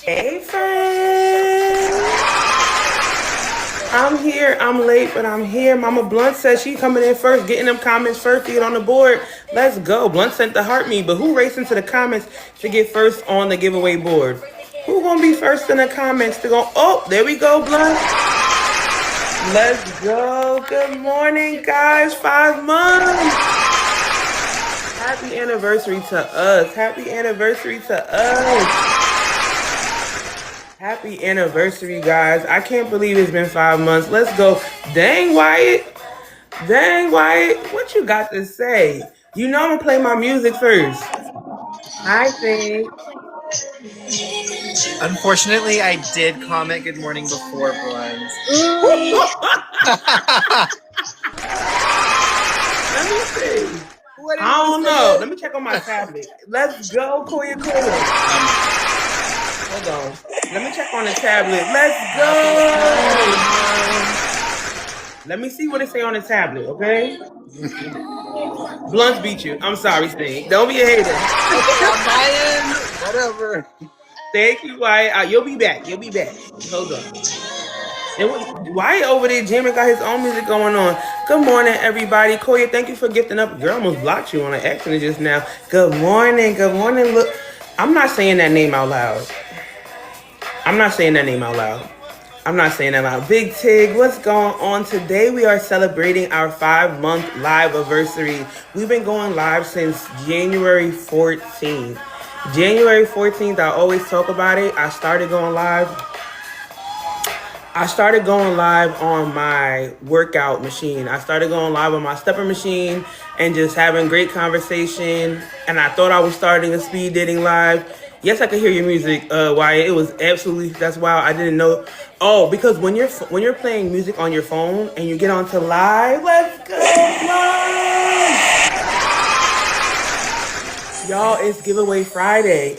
Hey, friend. I'm here. I'm late, but I'm here. Mama Blunt says she coming in first, getting them comments first to get on the board. Let's go. Blunt sent the heart me, but who racing to the comments to get first on the giveaway board? Who gonna be first in the comments to go? Oh, there we go, Blunt. Let's go. Good morning, guys. 5 months. Happy anniversary to us. Happy anniversary to us. Happy anniversary, guys. I can't believe it's been 5 months. Let's go. Dang, Wyatt. Dang, Wyatt. What you got to say? You know I'm going to play my music first. Hi, Thing. Unfortunately, I did comment good morning before Blunt. Let me see. I don't know. Let me check on my tablet. Let's go, Koya. Hold on. Let me check on the tablet. Let's go. Let me see what it say on the tablet, okay? Blunt beat you. I'm sorry, Sting. Don't be a hater. Whatever. Thank you, Wyatt. You'll be back. You'll be back. Hold on. Wyatt over there jamming got his own music going on. Good morning, everybody. Koya, thank you for gifting up. Girl almost blocked you on an accident just now. Good morning. Good morning. Look, I'm not saying that name out loud. I'm not saying that loud. Big Tig, what's going on? Today we are celebrating our 5-month live anniversary. We've been going live since January 14th. January 14th, I always talk about it. I started going live on my workout machine. I started going live on my stepper machine and just having great conversation. And I thought I was starting a speed dating live. Yes, I could hear your music, Wyatt. It was absolutely, that's wild. I didn't know. Oh, because when you're playing music on your phone and you get onto live, let's go live. Y'all, it's giveaway Friday.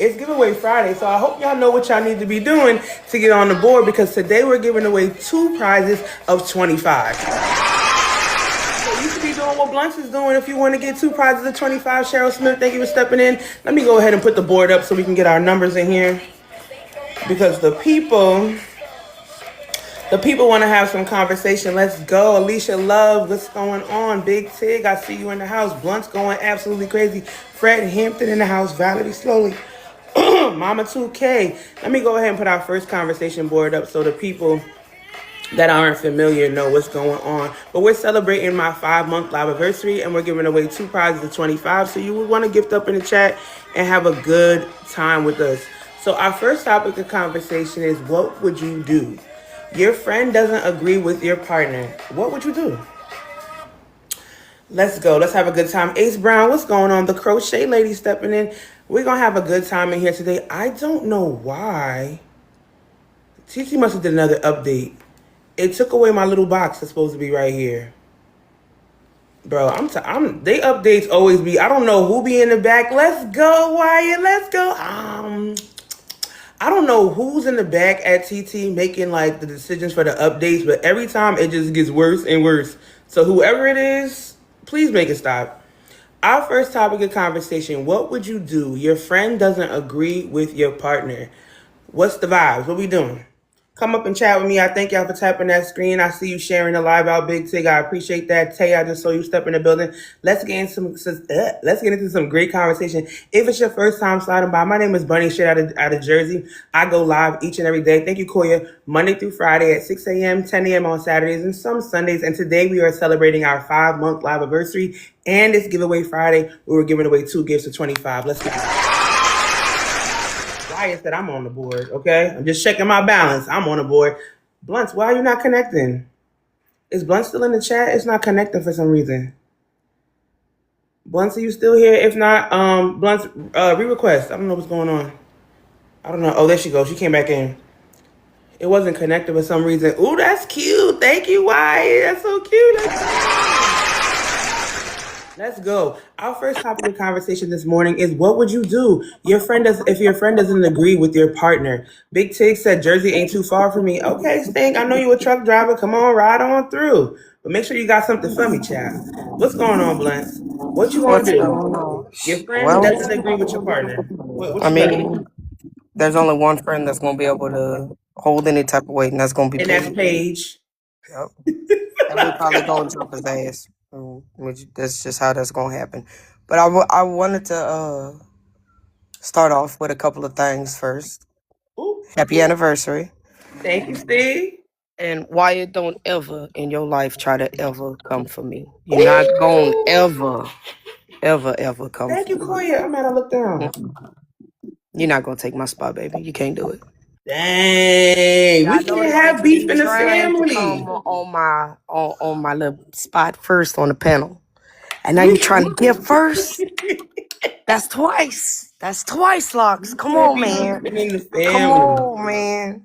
So I hope y'all know what y'all need to be doing to get on the board, because today we're giving away 2 prizes of 25. So you should be doing what Blunt is doing if you want to get 2 prizes of 25. Cheryl Smith, thank you for stepping in. Let me go ahead and put the board up so we can get our numbers in here, because the people want to have some conversation. Let's go. Alicia Love, what's going on? Big Tig, I see you in the house. Blunt's going absolutely crazy. Fred Hampton in the house. Valerie Slowly. Mama 2K. Let me go ahead and put our first conversation board up so the people that aren't familiar know what's going on. But we're celebrating my 5-month live anniversary, and we're giving away 2 prizes of 25. So you would want to gift up in the chat and have a good time with us. So our first topic of conversation is, what would you do? Your friend doesn't agree with your partner. What would you do? Let's go. Let's have a good time. Ace Brown, what's going on? The crochet lady stepping in. We're going to have a good time in here today. I don't know why. TT must have did another update. It took away my little box that's supposed to be right here. Bro, they updates always be, I don't know who be in the back. Let's go, Wyatt. Let's go. I don't know who's in the back at TT making like the decisions for the updates, but every time it just gets worse and worse. So whoever it is, please make it stop. Our first topic of conversation, what would you do? Your friend doesn't agree with your partner. What's the vibes? What we doing? Come up and chat with me. I thank y'all for tapping that screen. I see you sharing the live out, Big Tig. I appreciate that. Tay, I just saw you step in the building. Let's get into some great conversation. If it's your first time sliding by, my name is Bunny, straight out of Jersey. I go live each and every day. Thank you, Koya. Monday through Friday at 6 a.m., 10 a.m. on Saturdays, and some Sundays. And today we are celebrating our 5-month live anniversary, and it's giveaway Friday. We were giving away 2 gifts of 25. Let's get it. Wyatt said I'm on the board, okay? I'm just checking my balance. I'm on the board. Blunts, why are you not connecting? Is Blunt still in the chat? It's not connecting for some reason. Blunts, are you still here? If not, Blunts, re-request. I don't know what's going on. I don't know. Oh, there she goes. She came back in. It wasn't connected for some reason. Ooh, that's cute. Thank you, Wyatt. That's so cute. Let's go. Our first topic of conversation this morning is, what would you do? If your friend doesn't agree with your partner. Big Tig said Jersey ain't too far from me. Okay, Stink, I know you a truck driver. Come on, ride on through. But make sure you got something for me, child. What's going on, Blunt? What you want to do? Your friend doesn't agree with your partner. What you there's only one friend that's gonna be able to hold any type of weight, and that's gonna be And that's Paige. Paige. Yep. And we probably gonna jump his ass. Which that's just how that's gonna happen. But I wanted to start off with a couple of things first. Ooh, Happy anniversary. thank you, Steve. And Wyatt, don't ever in your life try to ever come for me. You're not gonna ever come Thank for you, me. Koya. I'm gonna look down. You're not gonna take my spot, baby. You can't do it. Dang, we can't have beef in the family. Come on my little spot first on the panel, and now you're trying to get first. That's twice. That's twice, Locks. Come on, man. In the family. Come on, man.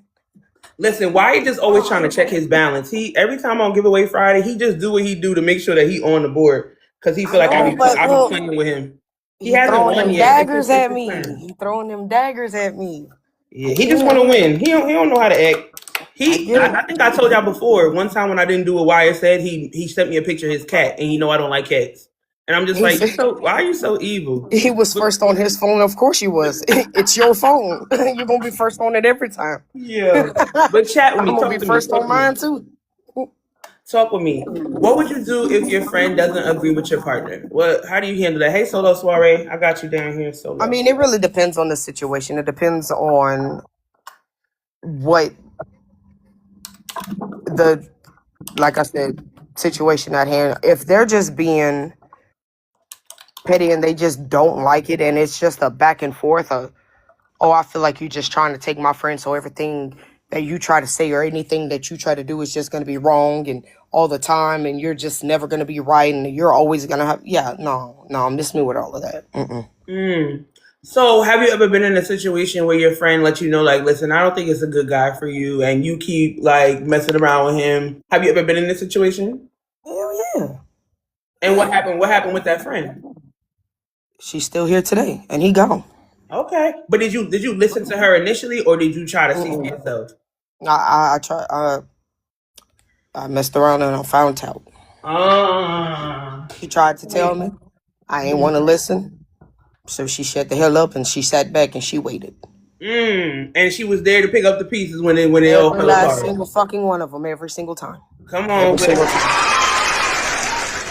Listen, why he just always trying to check his balance? He every time on giveaway Friday, he just do what he do to make sure that he on the board because he feel like I be playing with him. He hasn't throwing won them yet. daggers at me. He throwing them daggers at me. Yeah, he just want to win. He don't know how to act. I think I told y'all before. One time when I didn't do what Wyatt said, he sent me a picture of his cat, and you know I don't like cats. And I'm just like, why are you so evil? He was first on his phone. Of course you was. It's your phone. You're gonna be first on it every time. Yeah, but chat with me. I'm gonna be first on mine too. Talk with me. What would you do if your friend doesn't agree with your partner? How do you handle that? Hey, Solo Soiree, I got you down here. Solo. I mean, it really depends on the situation. It depends on what like I said, situation at hand. If they're just being petty and they just don't like it, and it's just a back and forth of, I feel like you're just trying to take my friend, so everything that you try to say or anything that you try to do is just going to be wrong and all the time, and you're just never going to be right, and you're always going to have, miss me with all of that. So have you ever been in a situation where your friend let you know, like, listen, I don't think it's a good guy for you, and you keep like messing around with him? Have you ever been in this situation? Hell yeah. And what happened? What happened with that friend? She's still here today, and he gone. Okay, but did you listen to her initially, or did you try to see for yourself? I tried. I messed around and I found out. He tried to tell me. I ain't want to listen, so she shut the hell up and she sat back and she waited. And she was there to pick up the pieces when they all fell apart. Every single fucking one of them, every single time. Come on,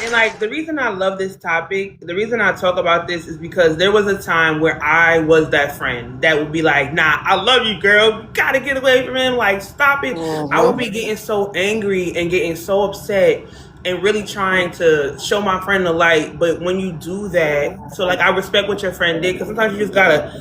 and like the reason I love this topic, the reason I talk about this is because there was a time where I was that friend that would be like, nah, I love you, girl. You gotta get away from him. Like, stop it. I would be getting so angry and getting so upset and really trying to show my friend the light. But when you do that, so like I respect what your friend did, because sometimes you just gotta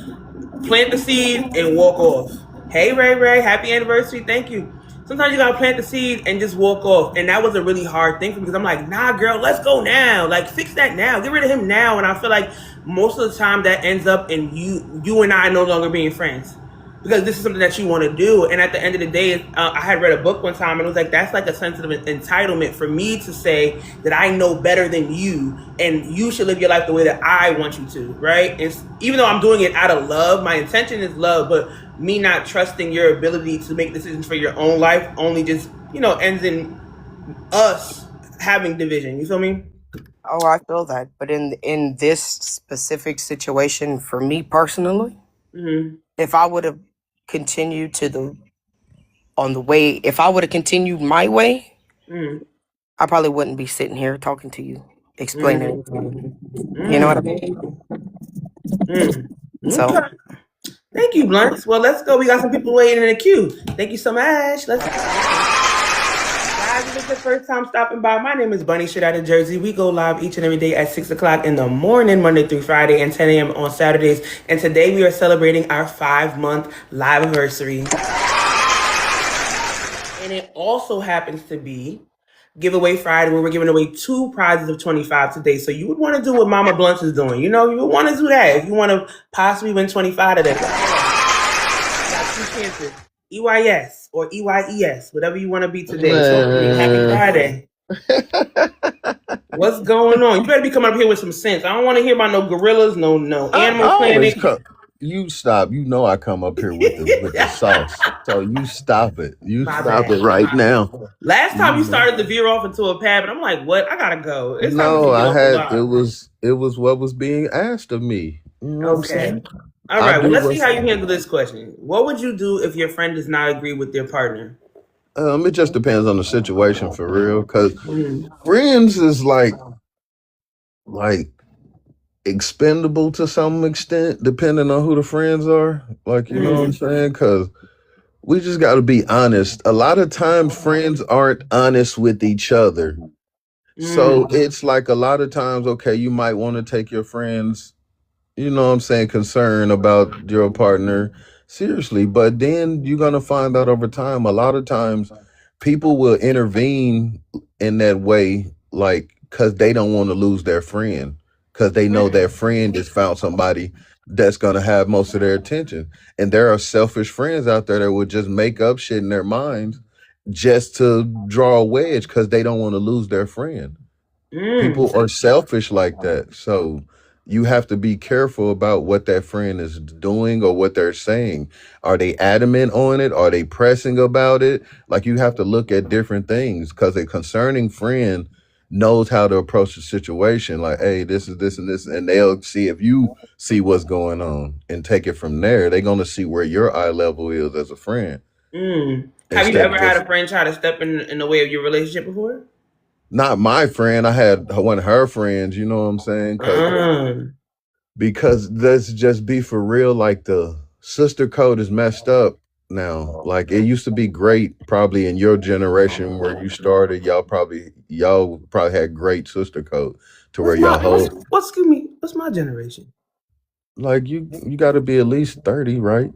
plant the seed and walk off. Hey, Ray, happy anniversary. Thank you. Sometimes you gotta plant the seed and just walk off. And that was a really hard thing for me because I'm like, nah, girl, let's go now. Like, fix that now. Get rid of him now. And I feel like most of the time that ends up in you and I no longer being friends. Because this is something that you want to do. And at the end of the day, I had read a book one time and it was like, that's like a sense of entitlement for me to say that I know better than you and you should live your life the way that I want you to, right? And even though I'm doing it out of love, my intention is love, but me not trusting your ability to make decisions for your own life only just, ends in us having division. You feel me? Oh, I feel that. But in this specific situation, for me personally, if I would have continued if I would have continued my way, I probably wouldn't be sitting here talking to you, explaining it. You know what I mean? So, thank you, Blunts. Well, let's go. We got some people waiting in the queue. Thank you so much. Let's guys, if it's your first time stopping by, my name is Bunny Shit out of Jersey. We go live each and every day at 6 o'clock in the morning, Monday through Friday, and 10 a.m. on Saturdays. And today we are celebrating our 5-month live anniversary. And it also happens to be Giveaway Friday, where we're giving away 2 prizes of $25 today. So you would want to do what Mama Blunts is doing. You would want to do that if you want to possibly win $25 today. Got 2 chances. EYS or EYES, whatever you want to be today. So, happy Friday. What's going on? You better be coming up here with some sense. I don't want to hear about no gorillas, no Animal Planet. You stop. You know I come up here with the sauce. So you stop it. Stop it right now. Last time you started to veer off into a pad, but I'm like, what? I gotta go. It was what was being asked of me. You know what I'm Okay. saying? All I right. Well, do let's see what's how you handle this question. What would you do if your friend does not agree with their partner? it just depends on the situation for real. Cause Mm. friends is like expendable to some extent, depending on who the friends are. Like, you know what I'm Mm. saying? Cause we just gotta be honest. A lot of times friends aren't honest with each other. So Mm. it's like a lot of times, okay, you might want to take your friends, you know what I'm saying, concern about your partner seriously. But then you're gonna find out over time, a lot of times people will intervene in that way, like because they don't want to lose their friend, because they know their Mm. friend has found somebody that's gonna have most of their attention. And there are selfish friends out there that would just make up shit in their minds just to draw a wedge because they don't want to lose their friend. Mm. People are selfish like that. So you have to be careful about what that friend is doing or what they're saying. Are they adamant on it? Are they pressing about it? Like you have to look at different things because a concerning friend knows how to approach the situation. Like, hey, this is this and this, and they'll see if you see what's going on and take it from there. They're gonna see where your eye level is as a friend Mm. Have you instead ever of had just a friend try to step in the way of your relationship before? not my friend. I had one of her friends, you know what I'm saying? Mm. Because let's just be for real, like the sister code is messed up now. Like it used to be great probably in your generation where you started, y'all probably had great sister code to where What's y'all my hold what's excuse me? What's my generation? like you got to be at least 30, right?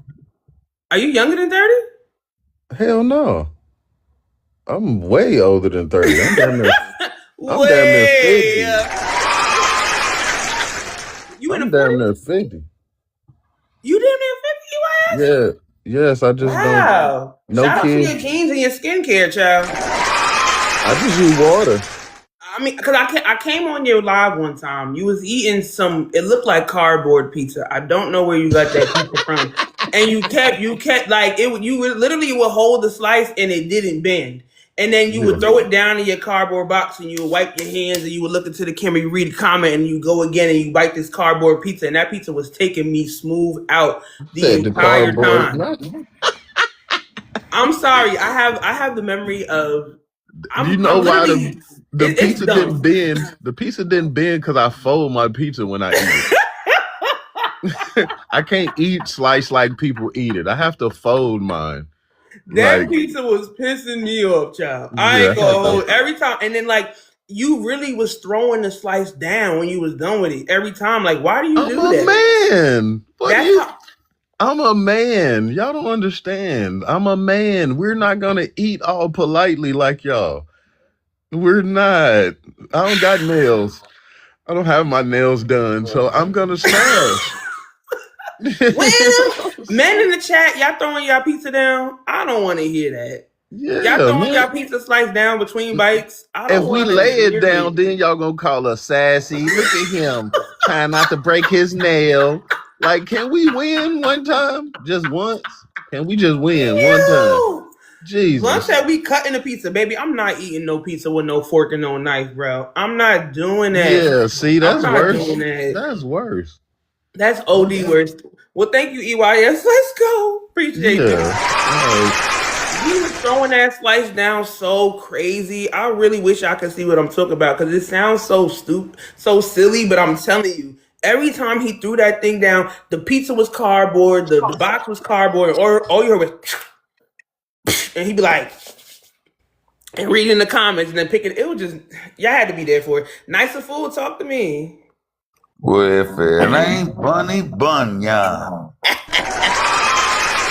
Are you younger than 30? Hell no. I'm way older than 30. I'm damn near Way. 50. You in the I'm damn 40s? near 50. You damn near 50, you ass? Yeah. Yes, I just don't Wow. no Shout out to your kids. jeans and your skincare, child. I just use water. I mean, because I came on your live one time. You was eating some, it looked like cardboard pizza. I don't know where you got that pizza from. And you kept like, you would literally would hold the slice and it didn't bend. And then you would Yeah. throw it down in your cardboard box and you would wipe your hands and you would look into the camera, you read a comment and you go again and you bite this cardboard pizza. And that pizza was taking me smooth out the Said the entire cardboard. time. I'm sorry. I have the memory of You know I'm why literally the it's pizza didn't dumb. bend? The pizza didn't bend because I fold my pizza when I eat it. I can't eat slice like people eat it. I have to fold mine. That Like, pizza was pissing me off, child. I yeah, ain't I have gonna to. hold every time. And then like you really was throwing the slice down when you was done with it every time. Like, why do you I'm do a that? man. That's how. I'm a man. Y'all don't understand. I'm a man. We're not gonna eat all politely like y'all. We're not. I don't got nails. I don't have my nails done, so I'm gonna smash. Well, men in the chat, y'all throwing y'all pizza down. I don't want to hear that. Y'all Yeah, throwing man. y'all pizza slice down between bites. I If don't we want to lay it hear down, it. then y'all gonna call us sassy. Look at him trying not to break his nail. Like, can we win one time? Just once? Can we just win one time? Ew. Blunt Jesus. said we cutting the pizza, baby. I'm not eating no pizza with no fork and no knife, bro. I'm not doing that. Yeah, see, I'm that's not worse. doing that. That's worse. That's OD worst. Well, thank you, EYS. Let's go. Appreciate Yeah. that. He was throwing that slice down so crazy. I really wish I could see what I'm talking about because it sounds so stupid, so silly. But I'm telling you, every time he threw that thing down, the pizza was cardboard, the box was cardboard, or all you heard was, and he'd be like, and reading the comments and then picking. It was just y'all had to be there for it. Nicer fool, talk to me. Well, if it ain't Bunny Bunyan.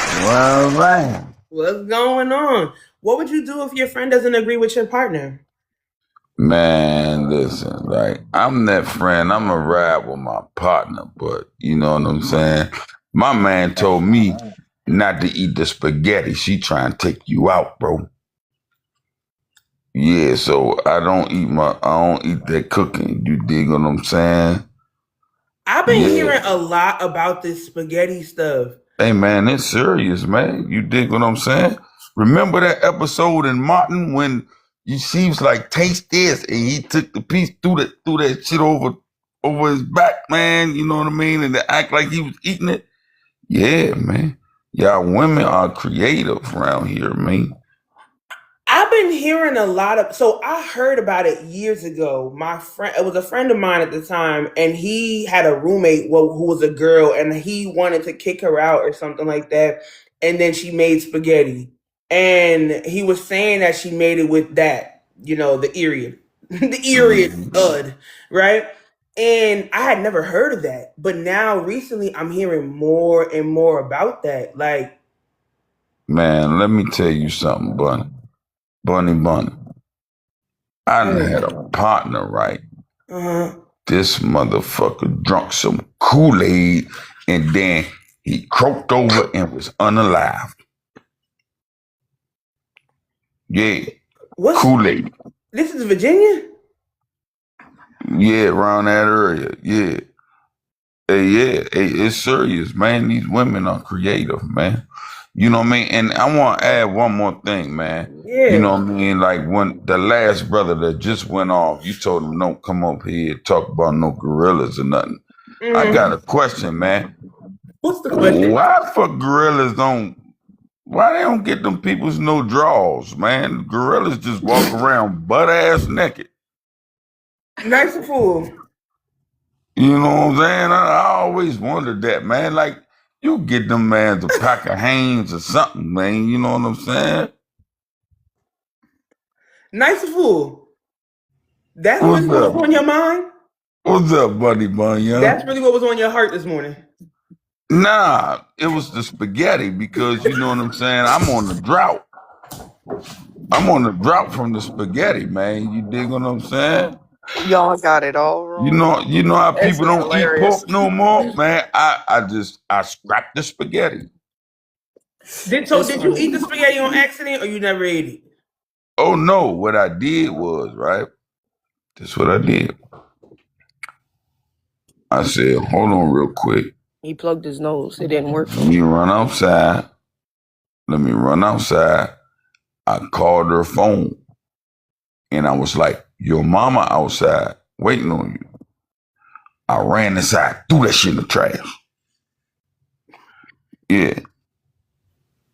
Well, right. What's going on? What would you do if your friend doesn't agree with your partner? Man, listen, like, I'm that friend. I'm a ride with my partner, but you know what I'm saying? My man told me not to eat the spaghetti. She trying to take you out, bro. Yeah, so I don't eat that cooking. You dig what I'm saying? I've been Yeah. hearing a lot about this spaghetti stuff. Hey, man, it's serious, man. You dig what I'm saying? Remember that episode in Martin when she was like, taste this, and he took the piece, threw that shit over over his back, man. You know what I mean? And to act like he was eating it. Yeah, man. Y'all women are creative around here, man. I've been hearing a lot of. So I heard about it years ago. My friend, it was a friend of mine at the time, and he had a roommate who was a girl, and he wanted to kick her out or something like that. And then she made spaghetti, and he was saying that she made it with that, the Iriad, the Iriad ud, right? And I had never heard of that, but now recently I'm hearing more and more about that. Like, Man, let me tell you something, Bunny. Bunny. I done had a partner, right? uh-huh. This motherfucker drunk some Kool-Aid and then he croaked over and was unalived. Yeah, What's Kool-Aid. this is Virginia? Yeah, around that area. Yeah. Hey, it's serious, man. These women are creative, man. You know what I mean? And I want to add one more thing, man. Yeah. You know what I mean? Like when the last brother that just went off, you told him don't come up here and talk about no gorillas or nothing. I got a question, man. What's the question? Why for gorillas why they don't get them people's no draws, man? Gorillas just walk around butt ass naked. Nice and full. You know what I'm saying? I always wondered that, man. Like, you get them mans a pack of Hanes or something, man. You know what I'm saying? Nice and full. That's What's really what up? was on your mind? What's up, buddy Bunyan? That's really what was on your heart this morning. Nah, it was the spaghetti because you know what I'm saying? I'm on the drought. I'm on the drought from the spaghetti, man. You dig what I'm saying? Y'all got it all wrong. You know how That's people don't eat hilarious. pork no more? Man, I scrapped the spaghetti. Did you eat the spaghetti on accident or you never ate it? Oh no, what I did was, right? This is what I did. I said, hold on real quick. He plugged his nose. It didn't work. Let me run outside. I called her phone. And I was like, your mama outside waiting on you. I ran inside, threw that shit in the trash. Yeah.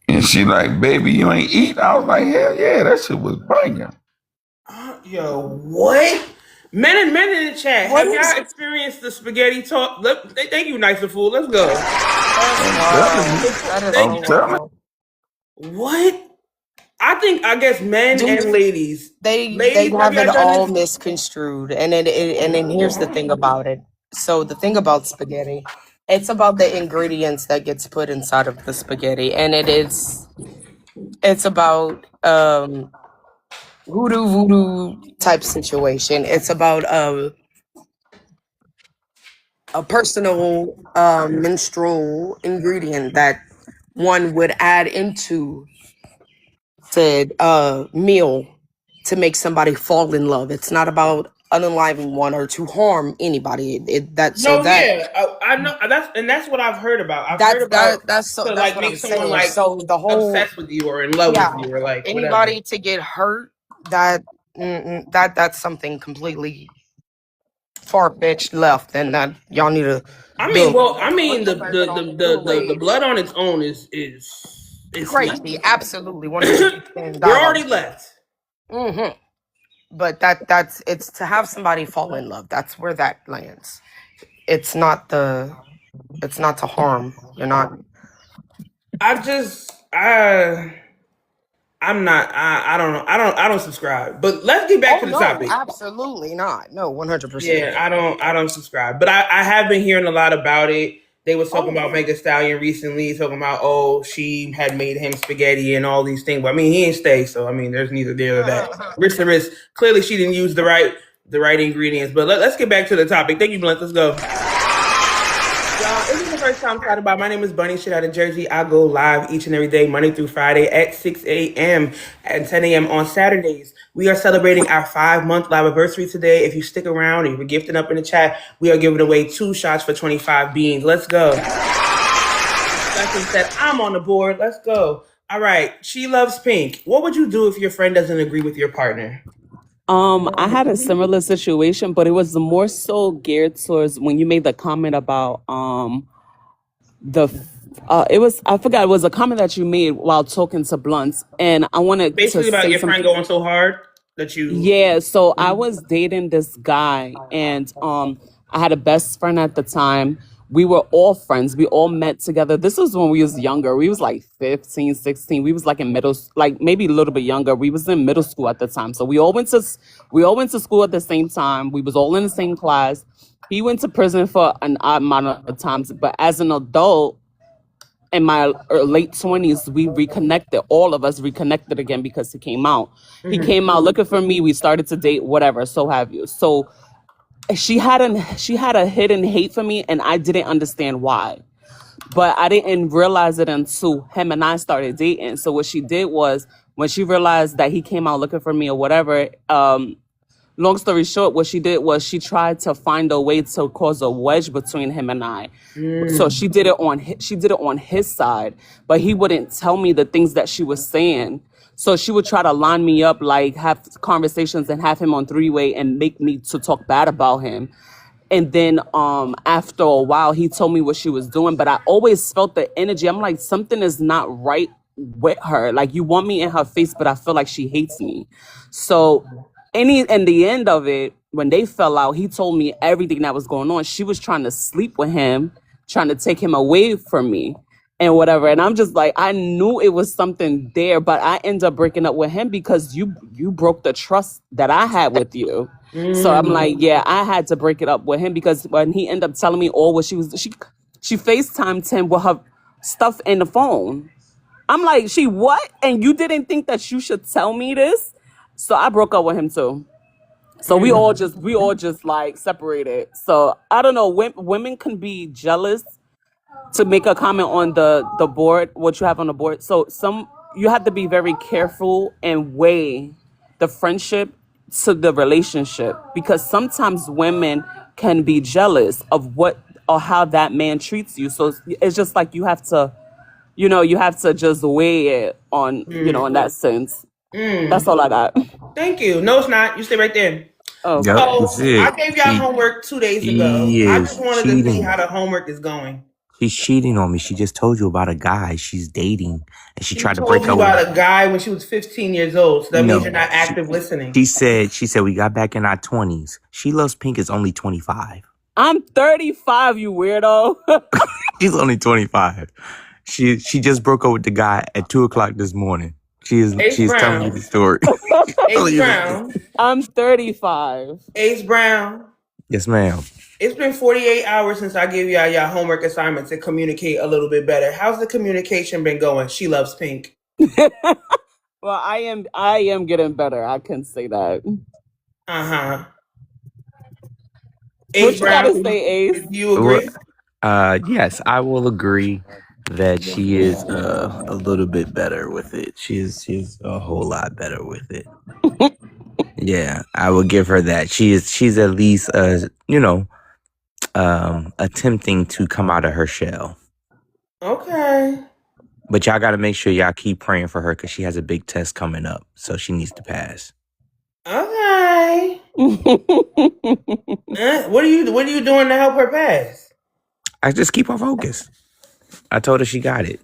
And she like, baby, you ain't eat? I was like, hell yeah, that shit was banging. Yo, what? Men in the chat, What have is- y'all experienced the spaghetti talk? Thank you, Nice and Fool. Let's go. That is I'm so telling wild. What? I guess men Dude, and ladies. They Ladies, have have y'all it done all this? misconstrued, and then here's the thing about it. So the thing about spaghetti, it's about the ingredients that gets put inside of the spaghetti, and it's about voodoo type situation. It's about a personal menstrual ingredient that one would add into said meal to make somebody fall in love. It's not about unaliving one or to harm anybody. I know that's what I've heard about. I've heard about that's to that's like what make I'm someone saying. like So the whole obsessed with you or in love yeah, with you or like whatever. anybody to get hurt, that's something completely far fetched left, and that y'all need to. The blood on its own is Crazy, absolutely 100%. We're already left. Mm-hmm. But that's it's to have somebody fall in love. That's where that lands. It's not to harm. You're not. I'm not. I don't know. I don't subscribe. But let's get back to the no, topic. absolutely not. No, 100%. Yeah, I don't subscribe. But I have been hearing a lot about it. They was talking about Megan Stallion recently, talking about she had made him spaghetti and all these things. But I mean, he didn't stay, so I mean, there's neither there or that. Risk to risk. Clearly, she didn't use the right ingredients. But let's get back to the topic. Thank you, Blunt. Let's go. Y'all, if this is the first time talking about, my name is Bunny, shit out of Jersey. I go live each and every day, Monday through Friday at 6 a.m. and 10 a.m. on Saturdays. We are celebrating our 5-month live anniversary today. If you stick around and you're gifting up in the chat, we are giving away 2 shots for 25 beans. Let's go. Justin said, I'm on the board. Let's go. All right. She loves pink. What would you do if your friend doesn't agree with your partner? I had a similar situation, but it was more so geared towards when you made the comment about the it was, I forgot, it was a comment that you made while talking to Blunts, and I wanted to Basically about say your friend something. going so hard that you. Yeah, so I was dating this guy, and I had a best friend at the time. We were all friends. We all met together. This was when we was younger. We was like 15, 16. We was like in like maybe a little bit younger. We was in middle school at the time. So we all went to school at the same time. We was all in the same class. He went to prison for an odd amount of times, but as an adult, in my late 20s, we reconnected. All of us reconnected again because he came out. He came out looking for me. We started to date, whatever, so have you. So she had a hidden hate for me, and I didn't understand why. But I didn't realize it until him and I started dating. So what she did was, when she realized that he came out looking for me or whatever, long story short, what she did was she tried to find a way to cause a wedge between him and I. So she did it on his side, but he wouldn't tell me the things that she was saying. So she would try to line me up, like have conversations and have him on three-way and make me to talk bad about him. And then after a while, he told me what she was doing, but I always felt the energy. I'm like, something is not right with her. Like, you want me in her face, but I feel like she hates me. So in the end of it, when they fell out, he told me everything that was going on. She was trying to sleep with him, trying to take him away from me and whatever. And I'm just like, I knew it was something there, but I ended up breaking up with him because you broke the trust that I had with you. So I'm like, yeah, I had to break it up with him, because when he ended up telling me all what she FaceTimed him with her stuff in the phone. I'm like, she what? And you didn't think that you should tell me this? So I broke up with him too. So we all just like separated. So I don't know. Women can be jealous to make a comment on the board, what you have on the board. So you have to be very careful and weigh the friendship to the relationship, because sometimes women can be jealous of what or how that man treats you. So it's just like you have to just weigh it on, in that sense. That's all I got. Thank you. No, it's not. You stay right there. Oh, Yep, So that's it. I gave y'all homework 2 days ago. She I is just wanted to see cheating. how the homework is going. She's cheating on me. She just told you about a guy she's dating, and she She tried to told break you up with. about a guy when she was 15 years old. So that means you're No, not active listening. she said we got back in our 20s. She Loves Pink is only 25. I'm 35, you weirdo. She's only 25. She just broke up with the guy at 2:00 this morning. She is Ace telling you Brown. the story. Ace Brown. I'm 35. Ace Brown. Yes, ma'am. It's been 48 hours since I gave y'all homework assignment to communicate a little bit better. How's the communication been going? She loves pink. Well, I am getting better. I can say that. Uh-huh. What Ace you gotta Brown, say, Ace? do you agree? Yes, I will agree that she is a little bit better with it. She's a whole lot better with it. Yeah, I will give her that. She's at least attempting to come out of her shell. Okay. But y'all got to make sure y'all keep praying for her, because she has a big test coming up, so she needs to pass. Okay. What are you doing to help her pass? I just keep her focused. I told her she got it.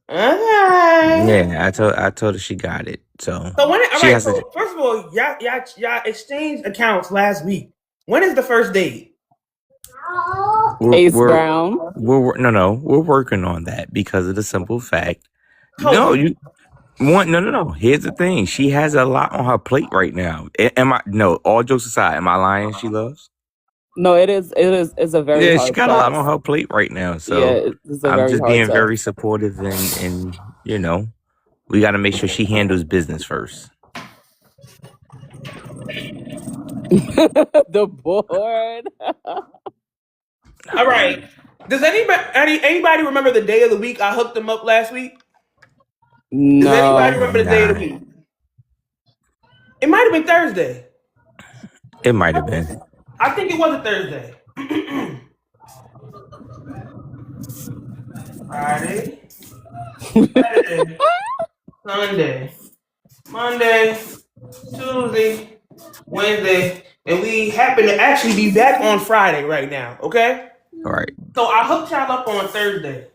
Okay. Yeah, I told her she got it. So So when all she right, has to. so first of all, y'all exchanged accounts last week. When is the first date? Ace We're Brown. we're working on that, because of the simple fact. Hold No, on. you want no. Here's the thing. She has a lot on her plate right now. Am I? No, all jokes aside, am I lying? She loves. No, it's a very Yeah, hard she got a lot test. on her plate right now. Yeah, So it's a I'm very just hard being test. very supportive, and we got to make sure she handles business first. The board. All right. Does anybody remember the day of the week I hooked them up last week? Does anybody No. remember the day of the week? It might have been Thursday. It might have been. I think it was a Thursday. Friday, Saturday, Sunday, Monday, Tuesday, Wednesday, and we happen to actually be back on Friday right now. Okay. All right. So I hooked y'all up on Thursday.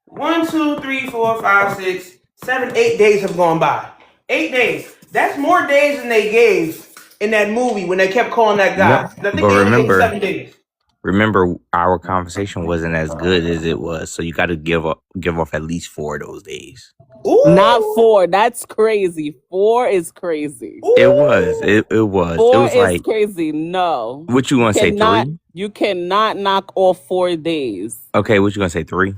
1, 2, 3, 4, 5, 6, 7, 8 days have gone by. 8 days. That's more days than they gave in that movie when they kept calling that guy. Yep. I think But they only gave him remember, 7 days. remember, our conversation wasn't as good as it was, so you got to give off at least 4 of those days. Ooh. Not 4. That's crazy. 4 is crazy. Ooh. It was. It was. 4 It was is like, crazy. No. what you gonna say? Cannot, 3? you cannot knock off 4 days. Okay, what you gonna say? 3?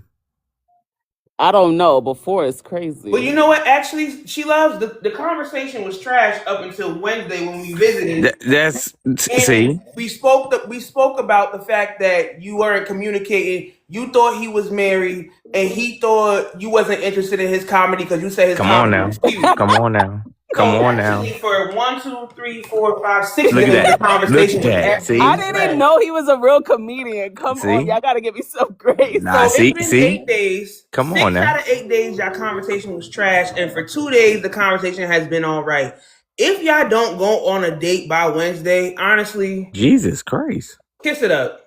I don't know, but 4 is crazy. But you know what? Actually, she loves the conversation was trash up until Wednesday when we visited. See. And we spoke about the fact that you weren't communicating. You thought he was married, and he thought you wasn't interested in his comedy because you said his Come on comedy now. was cute. Come on now. Come So on now. actually, for 1, 2, 3, 4, 5, 6 Look at minutes, that. the conversation Look at was that. actually See? I trash. didn't know he was a real comedian. Come See? on, y'all gotta give me some grace. Nah, So it's been 8 days. Come 6 on now. out of 8 days, y'all conversation was trash, and for 2 days, the conversation has been all right. If y'all don't go on a date by Wednesday, honestly, Jesus Christ. kiss it up.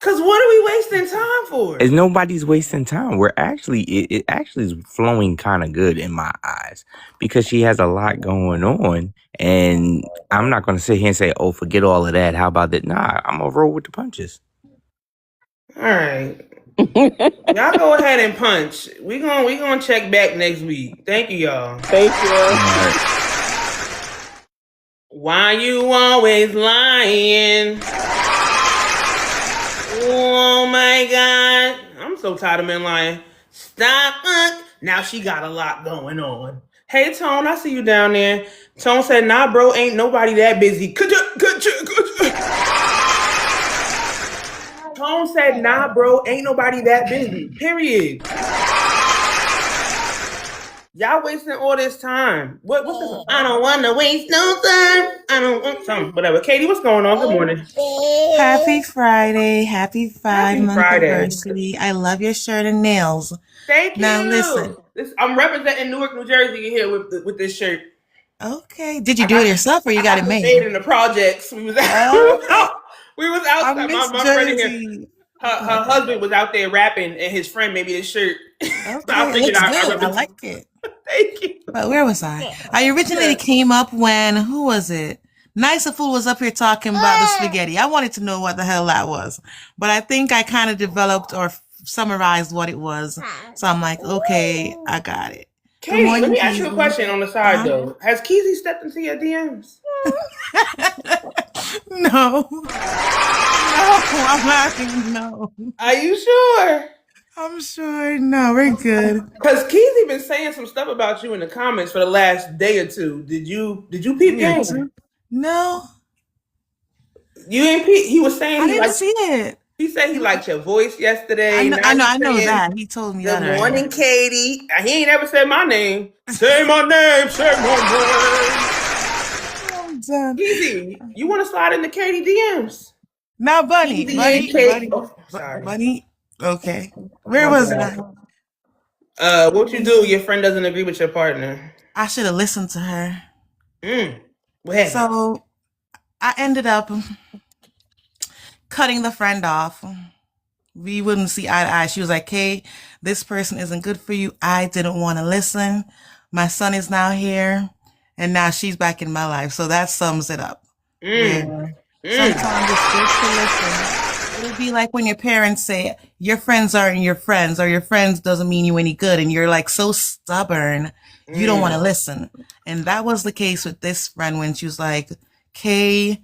Cause what are we wasting time for? Is nobody's wasting time. We're actually it actually is flowing kind of good in my eyes because she has a lot going on, and I'm not gonna sit here and say, "Oh, forget all of that." How about that? Nah, I'm gonna roll with the punches. All right, y'all go ahead and punch. We gonna check back next week. Thank you, y'all. Thank you. All right. Why you always lying? Oh my God, I'm so tired of men lying. Stop. Now she got a lot going on. Hey Tone, I see you down there. Tone said, "Nah, bro, ain't nobody that busy." Tone said, "Nah, bro, ain't nobody that busy." Period. Y'all wasting all this time. What's this? I don't want to waste no time. I don't want some. Whatever. Katie, what's going on? Good morning. Happy Friday. Happy Happy 5-month Friday. anniversary. I love your shirt and nails. Thank you. Now listen. I'm representing Newark, New Jersey here with this shirt. Okay. Did you do it yourself or you got it made made? in the projects. We was out. Oh, we was I outside. miss My friend in here. Jersey. Her husband was out there rapping, and his friend made me this shirt. So Okay, I it figured looks I good. I represent. like it. Thank you. But where was I? I originally came up when, who was it? Nice Fool was up here talking about the spaghetti. I wanted to know what the hell that was. But I think I kind of developed or summarized what it was. So I'm like, okay, I got it. Good Katie, let morning, me ask you a Keezy. question on the side Uh-huh. though. Has Keezy stepped into your DMs? No. No, I'm laughing. No. Are you sure? I'm sure. No, we're good. Because Keezy been saying some stuff about you in the comments for the last day or two. Did you peep Yeah, game? too. No, You ain't peep. He was saying I he didn't liked. see it. He said he liked your voice yesterday. Now I he's know saying, that. He told me that "Good already. morning, Katie." He ain't ever said my name. Say my name. Say my name. I'm done. Keezy, you want to slide into Katie DMs? Now, Bunny, Keezy Bunny, and Katie. Bunny, Oh, sorry. Bunny. Okay. Where My was bad. I? What you do? Your friend doesn't agree with your partner. I should have listened to her. What happened? So I ended up cutting the friend off. We wouldn't see eye to eye. She was like, "Hey, this person isn't good for you." I didn't want to listen. My son is now here, and now she's back in my life. So that sums it up. Where sometimes it's good to listen. It would be like when your parents say, your friends aren't your friends, or your friends doesn't mean you any good, and you're like so stubborn, you don't want to listen. And that was the case with this friend when she was like, "Kay,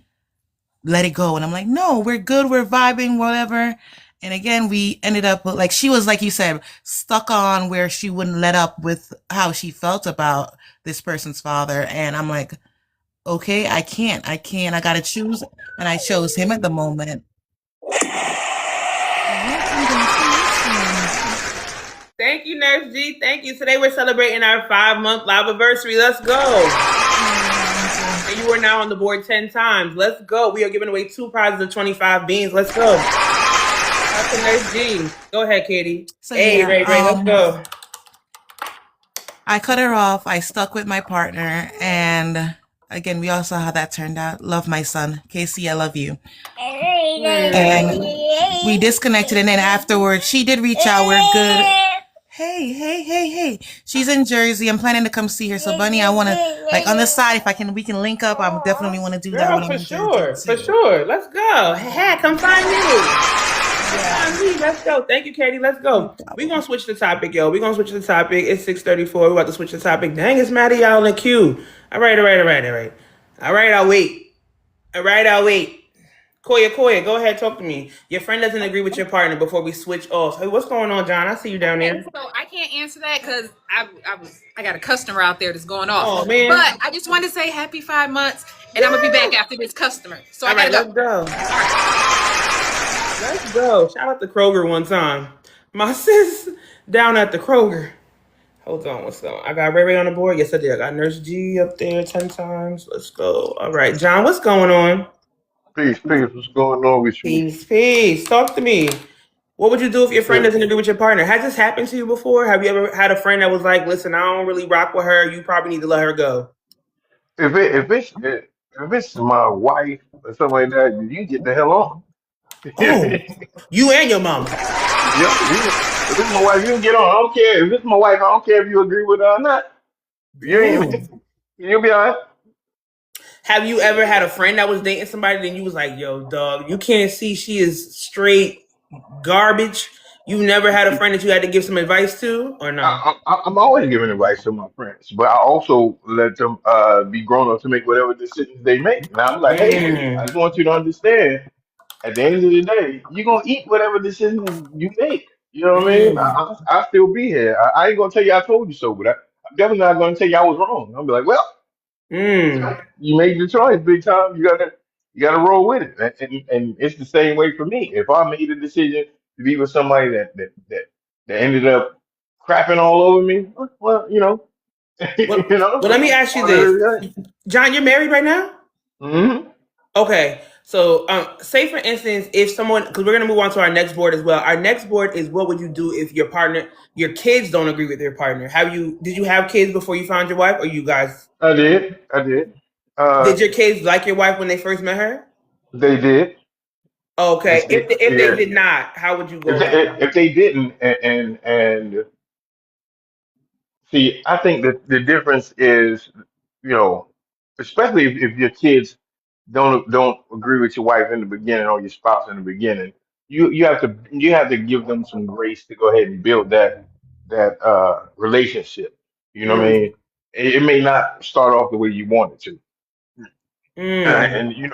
let it go." And I'm like, "No, we're good, we're vibing, whatever." And again, we ended up with, like, she was, like you said, stuck on where she wouldn't let up with how she felt about this person's father. And I'm like, okay, I can't, I gotta choose. And I chose him at the moment. Thank you, Nurse G. Thank you. Today we're celebrating our 5-month live anniversary. Let's go. And you are now on the board 10 times. Let's go. We are giving away 2 prizes of 25 beans. Let's go. Out to Nurse G. Go ahead, Katie. So, hey, yeah, Ray, let's go. I cut her off. I stuck with my partner, and again, we all saw how that turned out. Love my son. Casey, I love you. And we disconnected, and then afterwards, she did reach out. We're good. Hey. She's in Jersey. I'm planning to come see her. So, Bunny, I want to, like, on the side, if we can link up. I definitely want to do that. Girl, When I'm for in sure. Jersey, For too. sure. Let's go. Hey, come find me. Come find me. Let's go. Thank you, Katie. Let's go. We're going to switch the topic, yo. We're going to switch the topic. It's 6:34. We're about to switch the topic. Dang, it's Maddie out in the queue. All right. All right, I'll wait. Koya, go ahead, talk to me. Your friend doesn't agree with your partner before we switch off. Hey, what's going on, John? I see you down there. So I can't answer that because I got a customer out there that's going off. Oh, man. But I just wanted to say happy 5 months, and I'm gonna be back after this customer. So All I gotta right, go. let's go. Shout out to Kroger one time. My sis down at the Kroger. Hold on, what's going on? I got Ray on the board. Yes, I did. I got Nurse G up there 10 times. Let's go. All right, John, what's going on? Peace. What's going on with you? Peace. Talk to me. What would you do if your friend doesn't agree with your partner? Has this happened to you before? Have you ever had a friend that was like, listen, I don't really rock with her. You probably need to let her go. If it's my wife or something like that, you get the hell on. Oh, you and your mama. Yeah, if it's my wife, you can get on. I don't care. If it's my wife, I don't care if you agree with her or not. You'll be all right. Have you ever had a friend that was dating somebody and you was like, yo, dog, you can't see she is straight garbage? You never had a friend that you had to give some advice to, or no? I'm always giving advice to my friends, but I also let them be grown up to make whatever decisions they make. Now I'm like, hey, I just want you to understand. At the end of the day, you're gonna eat whatever decisions you make. You know what I mean? I'll still be here. I ain't gonna tell you I told you so, but I'm definitely not gonna tell you I was wrong. I'll be like, well, you made the choice, big time. You gotta roll with it, and it's the same way for me. If I made a decision to be with somebody that ended up crapping all over me, well, Well, let me ask you this. John, you're married right now? Mm-hmm. Okay. So, say for instance, if someone, because we're going to move on to our next board as well. Our next board is what would you do if your kids don't agree with your partner? Did you have kids before you found your wife, or you guys? I did. Did your kids like your wife when they first met her? They did. Okay. If they did not, how would you go about it? If they didn't, and see, I think that the difference is, especially if your kids don't agree with your wife in the beginning or your spouse in the beginning, you have to give them some grace to go ahead and build that relationship. You know what I mean? It may not start off the way you want it to, and you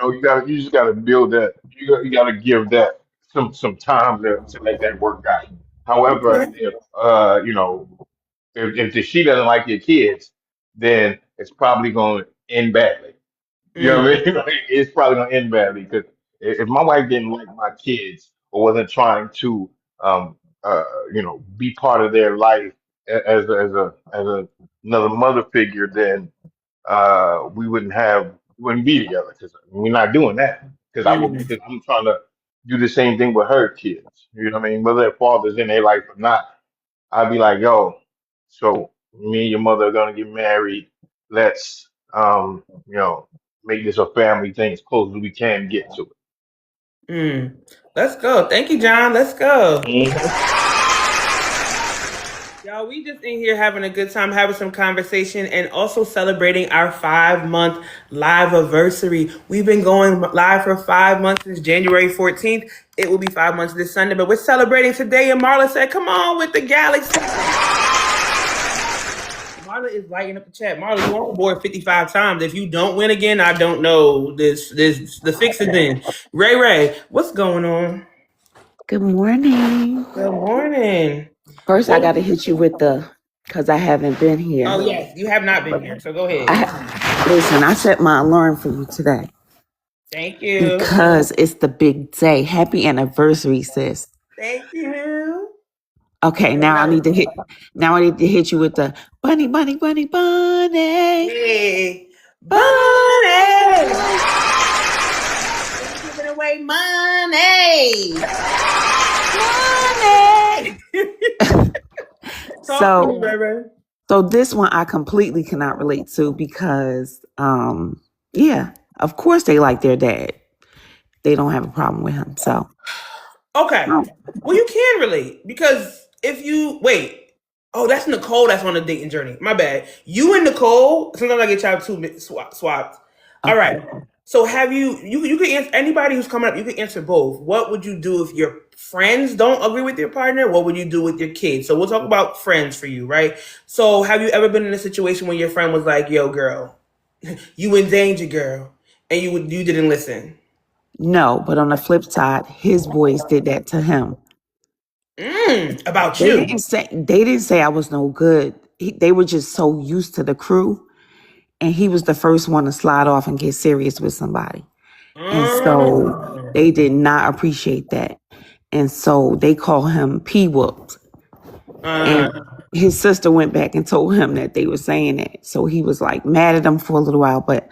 just gotta build that. You gotta give that some time to let that work out. However, Okay. if she doesn't like your kids, then it's probably going to end badly. You know what I mean? Like, it's probably going to end badly because if my wife didn't like my kids or wasn't trying to, um, be part of their life as another mother figure, then we wouldn't be together because we're not doing that. Because I'm trying to do the same thing with her kids. You know what I mean? Whether their father's in their life or not, I'd be like, yo, so me and your mother are gonna get married. Let's make this a family thing as close as we can get to Let's go. Thank you, John. Let's go. it. Y'all, we just in here having a good time, having some conversation, and also celebrating our 5-month live anniversary. We've been going live for 5 months since January 14th. It will be 5 months this Sunday, but we're celebrating today. And Marla said, come on with the galaxy. Marla is lighting up the chat. Marla, you on board 55 times. If you don't win again, I don't know. The fix is in. Ray, what's going on? Good morning. Good morning. First, I got to hit you with because I haven't been here. Oh, yes, you have not been here, so go ahead. Listen, I set my alarm for you today. Thank you. Because it's the big day. Happy anniversary, sis. Thank you. Okay, now I need to hit you with the bunny. Hey, bunny. Giving away money. So this one I completely cannot relate to because Yeah, of course they like their dad. They don't have a problem with him. So, Okay. no. Well, you can relate because if you wait, oh, that's Nicole. That's on the dating journey. My bad. You and Nicole. Sometimes I get y'all two swapped. All right. Okay. So have you can answer anybody who's coming up. You can answer both. What would you do if your friends don't agree with your partner? What would you do with your kids? So we'll talk about friends for you, right? So have you ever been in a situation where your friend was like, "Yo, girl, you in danger, girl," and you didn't listen? No, but on the flip side, his boys did that to him. About They you. didn't say I was no good. They were just so used to the crew, and he was the first one to slide off and get serious with somebody. And so they did not appreciate that. And so they call him P-whooped. And his sister went back and told him that they were saying that. So he was like mad at them for a little while, but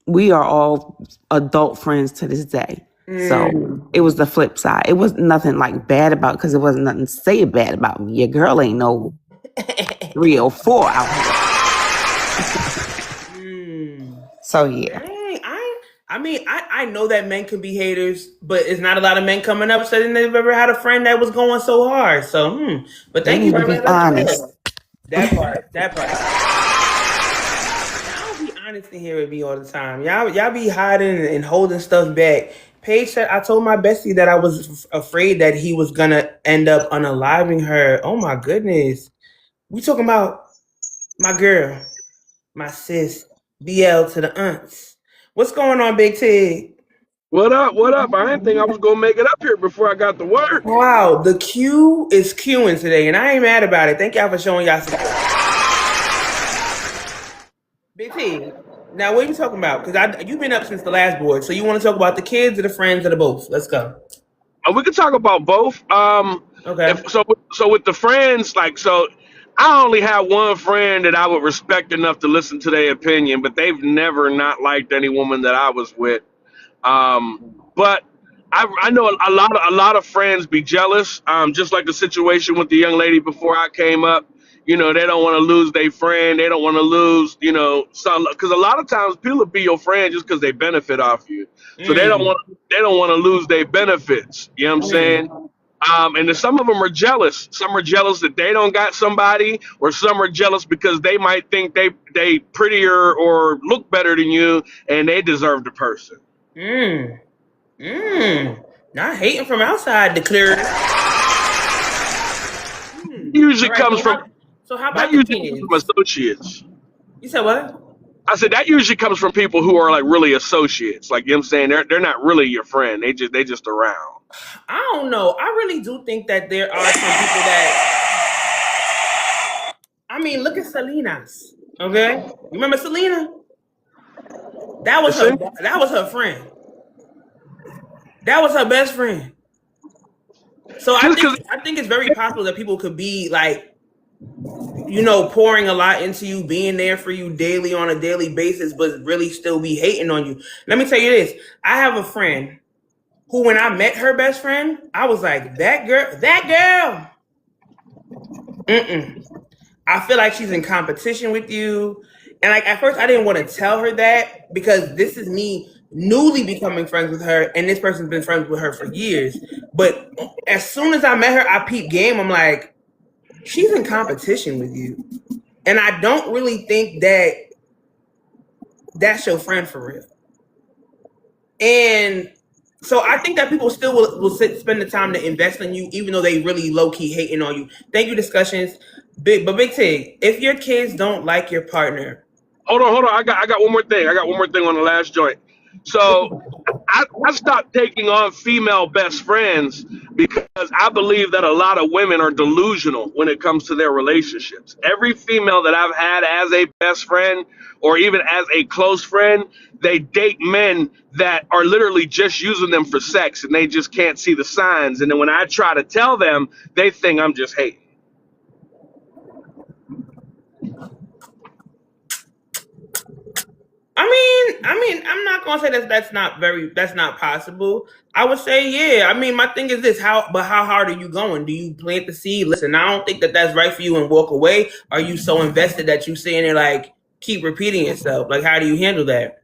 we are all adult friends to this day. So it was the flip side. It was nothing like bad about, because it wasn't nothing to say bad about me. Your girl ain't no 304 out here. So yeah. Dang, I know that men can be haters, but it's not a lot of men coming up saying they've ever had a friend that was going so hard. So, but They thank you need to for be honest. that part. Y'all be honest in here with me all the time. Y'all be hiding and holding stuff back. Paige said, I told my bestie that I was afraid that he was gonna end up unaliving her. Oh my goodness. We talking about my girl, my sis, BL to the aunts. What's going on, Big Tig? What up? What up? I didn't think I was gonna make it up here before I got to work. Wow, the Q is queuing today, and I ain't mad about it. Thank y'all for showing y'all support. Big T, now what are you talking about? Because you've been up since the last board, so you want to talk about the kids or the friends or the both? Let's go. We could talk about both. Okay. So with the friends, I only have one friend that I would respect enough to listen to their opinion, but they've never not liked any woman that I was with. But I know a lot of friends be jealous. Just like the situation with the young lady before I came up. You know, they don't want to lose their friend. They don't want to lose, because a lot of times people will be your friend just because they benefit off you. So they don't want to lose their benefits. You know what I'm saying? And then some of them are jealous. Some are jealous that they don't got somebody, or some are jealous because they might think they prettier or look better than you, and they deserve the person. Not hating from outside, declare. Usually comes from. So how about the kids? From associates. You said what? I said that usually comes from people who are like really associates. Like, you know what I'm saying? They're not really your friend. They just around. I don't know. I really do think that there are some people that. I mean, look at Selena's. Okay, you remember Selena? That was her friend. That was her best friend. So I think it's very possible that people could be like, pouring a lot into you, being there for you daily on a daily basis, but really still be hating on you. Let me tell you this. I have a friend who, when I met her best friend, I was like, that girl. I feel like she's in competition with you. And like at first I didn't want to tell her that because this is me newly becoming friends with her, and this person's been friends with her for years. But as soon as I met her, I peeped game. I'm like, she's in competition with you. And I don't really think that that's your friend for real. And so I think that people still will spend the time to invest in you, even though they really low-key hating on you. Thank you, discussions. Big Tig, if your kids don't like your partner. Hold on. I got one more thing. I got one more thing on the last joint. So I stopped taking on female best friends because I believe that a lot of women are delusional when it comes to their relationships. Every female that I've had as a best friend or even as a close friend, they date men that are literally just using them for sex, and they just can't see the signs. And then when I try to tell them, they think I'm just hating. I mean, I'm not gonna say that's not possible. I would say, yeah. I mean, my thing is this: how hard are you going? Do you plant the seed? Listen, I don't think that that's right for you and walk away. Are you so invested that you sitting there like keep repeating yourself? Like, how do you handle that?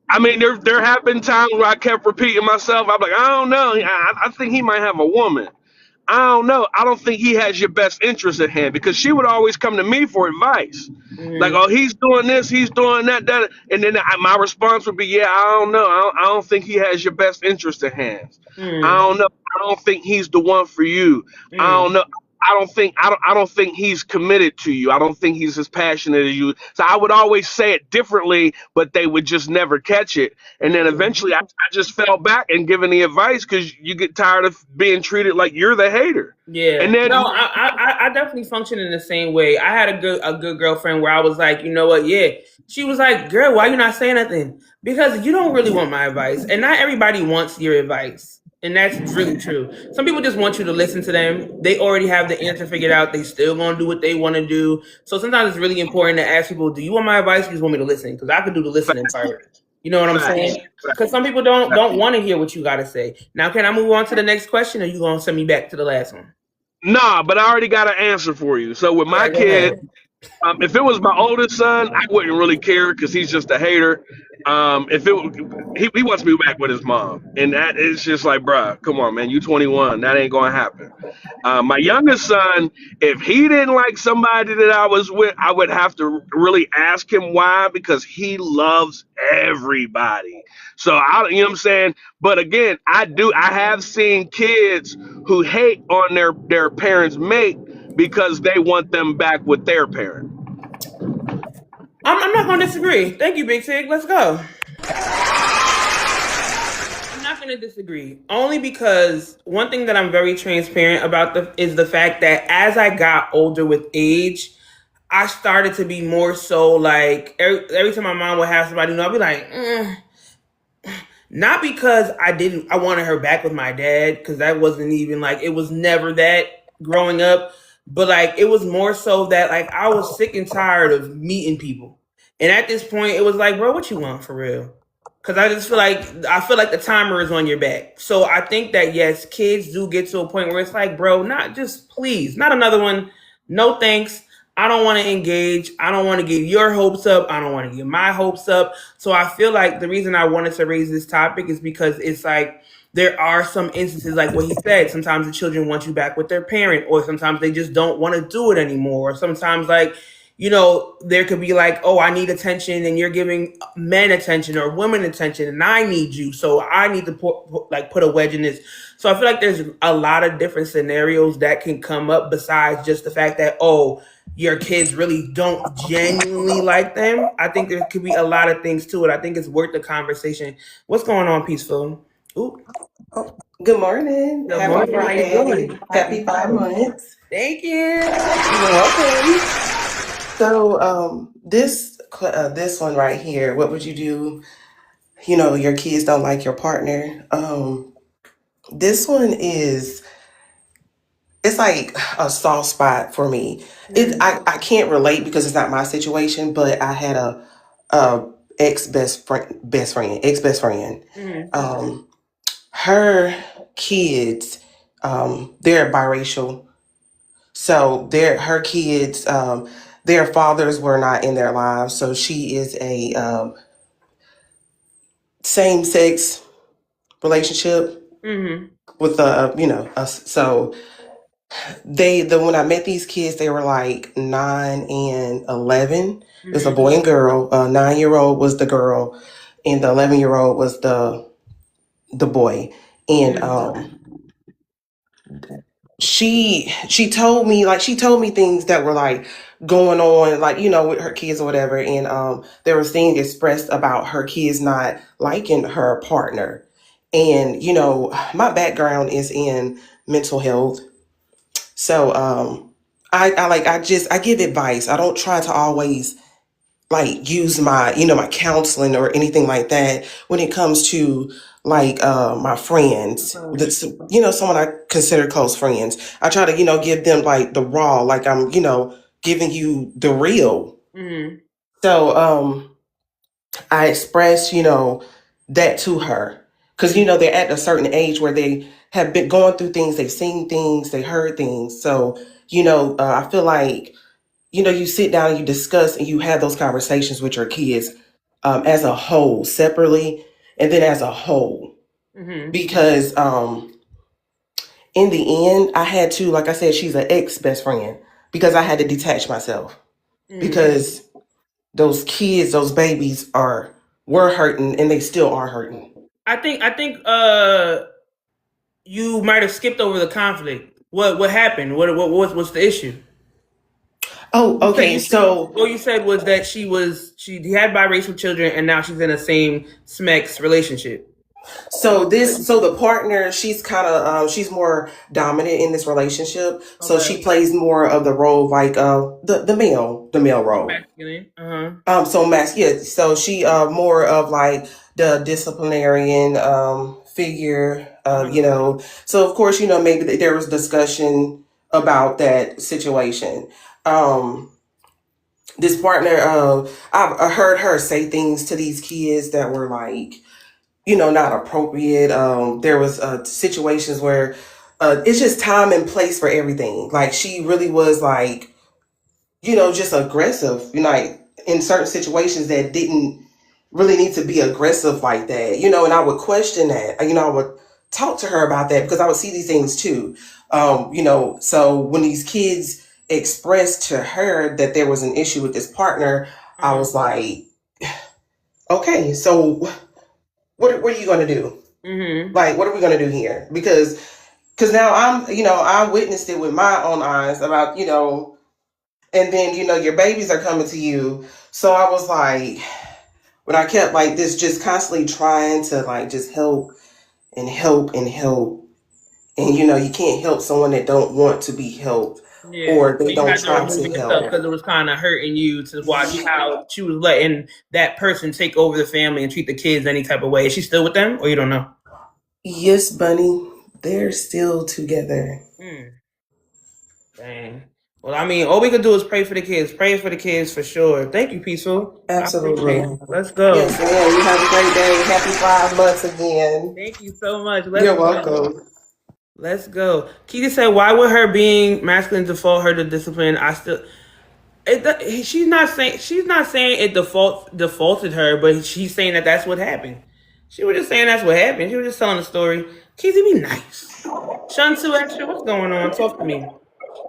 I mean, there have been times where I kept repeating myself. I'm like, I don't know. I think he might have a woman. I don't know. I don't think he has your best interest at hand, because she would always come to me for advice. Like, Mm, oh, he's doing this, he's doing that, that. And then my response would be, yeah, I don't know. I don't think he has your best interest at hand. I mm, don't know. I don't think he's the one for you. I mm, don't know. I don't think he's committed to you. I don't think he's as passionate as you. So I would always say it differently, but they would just never catch it. And then mm. eventually I just fell back and giving the advice, because you get tired of being treated like you're the hater. Yeah. And then No, I definitely function in the same way. I had a good girlfriend where I was like, you know what? Yeah. She was like, girl, why you not saying nothing? Because you don't really want my advice, and not everybody wants your advice. And that's really true. Some people just want you to listen to them. They already have the answer figured out. They still gonna do what they want to do. So sometimes it's really important to ask people, "Do you want my advice? Or you just want me to listen?" Because I could do the listening part. You know what I'm facts, saying? Because some people don't want to hear what you got to say. Now, can I move on to the next question, or you gonna send me back to the last one? nah, but I already got an answer for you. So with All my right, go kid, ahead. if it was my oldest son, I wouldn't really care, because he's just a hater. If he wants me back with his mom, and that is just like, bruh, come on, man, you 21, that ain't gonna happen. My youngest son, if he didn't like somebody that I was with, I would have to really ask him why, because he loves everybody. So you know what I'm saying. But again, I have seen kids who hate on their parents' mate because they want them back with their parent. I'm not gonna disagree. Thank you, Big Sig. Let's go. I'm not going to disagree. Only because one thing that I'm very transparent about is the fact that as I got older with age, I started to be more so like every time my mom would have somebody new, I'd be like, not because I wanted her back with my dad, because that wasn't even like, it was never that growing up, but like it was more so that like I was sick and tired of meeting people. And at this point, it was like, bro, what you want for real? Because I feel like the timer is on your back. So I think that yes, kids do get to a point where it's like, bro, not just please, not another one. No thanks. I don't want to engage. I don't want to get your hopes up. I don't want to get my hopes up. So I feel like the reason I wanted to raise this topic is because it's like there are some instances like what he said. Sometimes the children want you back with their parent, or sometimes they just don't want to do it anymore. Or sometimes like, you know, there could be like, oh, I need attention and you're giving men attention or women attention and I need you. So I need to put a wedge in this. So I feel like there's a lot of different scenarios that can come up besides just the fact that, oh, your kids really don't genuinely like them. I think there could be a lot of things to it. I think it's worth the conversation. What's going on, Peaceful? Ooh, Oh, good morning. good Happy morning. How you Friday. doing? Happy 5 months. Thank you. You're welcome. So, this one right here, what would you do? You know, your kids don't like your partner. This one it's like a soft spot for me. I can't relate because it's not my situation, but I had a ex best friend. Mhm. Her kids, they're biracial. So her kids, their fathers were not in their lives. So she is a same sex relationship Mhm. with so when I met these kids, they were like 9 and 11. It's a Mhm. boy and girl. 9-year-old was the girl, and the 11-year-old was the boy. And Mhm. she told me things that were like going on, like, you know, with her kids or whatever. And there was things expressed about her kids not liking her partner. And you know, my background is in mental health. So I give advice. I don't try to always like use my, you know, my counseling or anything like that when it comes to like my friends, that's, you know, someone I consider close friends. I try to, you know, give them like the raw, like I'm, you know, giving you the real. Mhm. So I expressed, you know, that to her, because you know they're at a certain age where they have been going through things, they've seen things, they heard things. So you know, I feel like, you know, you sit down and you discuss and you have those conversations with your kids as a whole, separately, and then as a whole. Mm-hmm. Because in the end, I had to, like I said, she's an ex best friend, because I had to detach myself. Mm-hmm. Because those kids, those babies were hurting, and they still are hurting. I think you might have skipped over the conflict. What happened? What's the issue? Oh, okay. What you said was that she had biracial children, and now she's in a same SMEX relationship. So the partner, she's kind of she's more dominant in this relationship. So Okay. she plays more of the role like the male role. Masculine. So she more of like the disciplinarian figure. So of course, maybe there was discussion about that situation. This partner, I heard her say things to these kids that were like, not appropriate. There was situations where it's just time and place for everything. Like she really was like, just aggressive, like in certain situations that didn't really need to be aggressive like that, and I would question that. I would talk to her about that because I would see these things too. So when these kids expressed to her that there was an issue with this partner, I was like, okay, so what are you going to do? Mm-hmm. Like, what are we going to do here? Because now I witnessed it with my own eyes about, and then, your babies are coming to you. So I was like, when I kept like this, just constantly trying to like, just help and help and help. And, you can't help someone that don't want to be helped. Yeah. Or they You don't had to try remove to yourself help. because it was kind of hurting you to watch how she was letting that person take over the family and treat the kids any type of way. Is she still with them, or you don't know? Yes, Bunny, they're still together. Dang. Well, I mean, all we can do is pray for the kids. Pray for the kids for sure. Thank you, Peaceful. Absolutely. Let's go. Yes, ma'am. You have a great day. Happy 5 months again. Thank you so much. You're welcome. Let's go. Keita said, "Why would her being masculine default her to discipline?" She's not saying it defaulted her, but she's saying that that's what happened. She was just saying that's what happened. She was just telling the story. Keita, be nice. Shantu Extra, what's going on? Talk to me.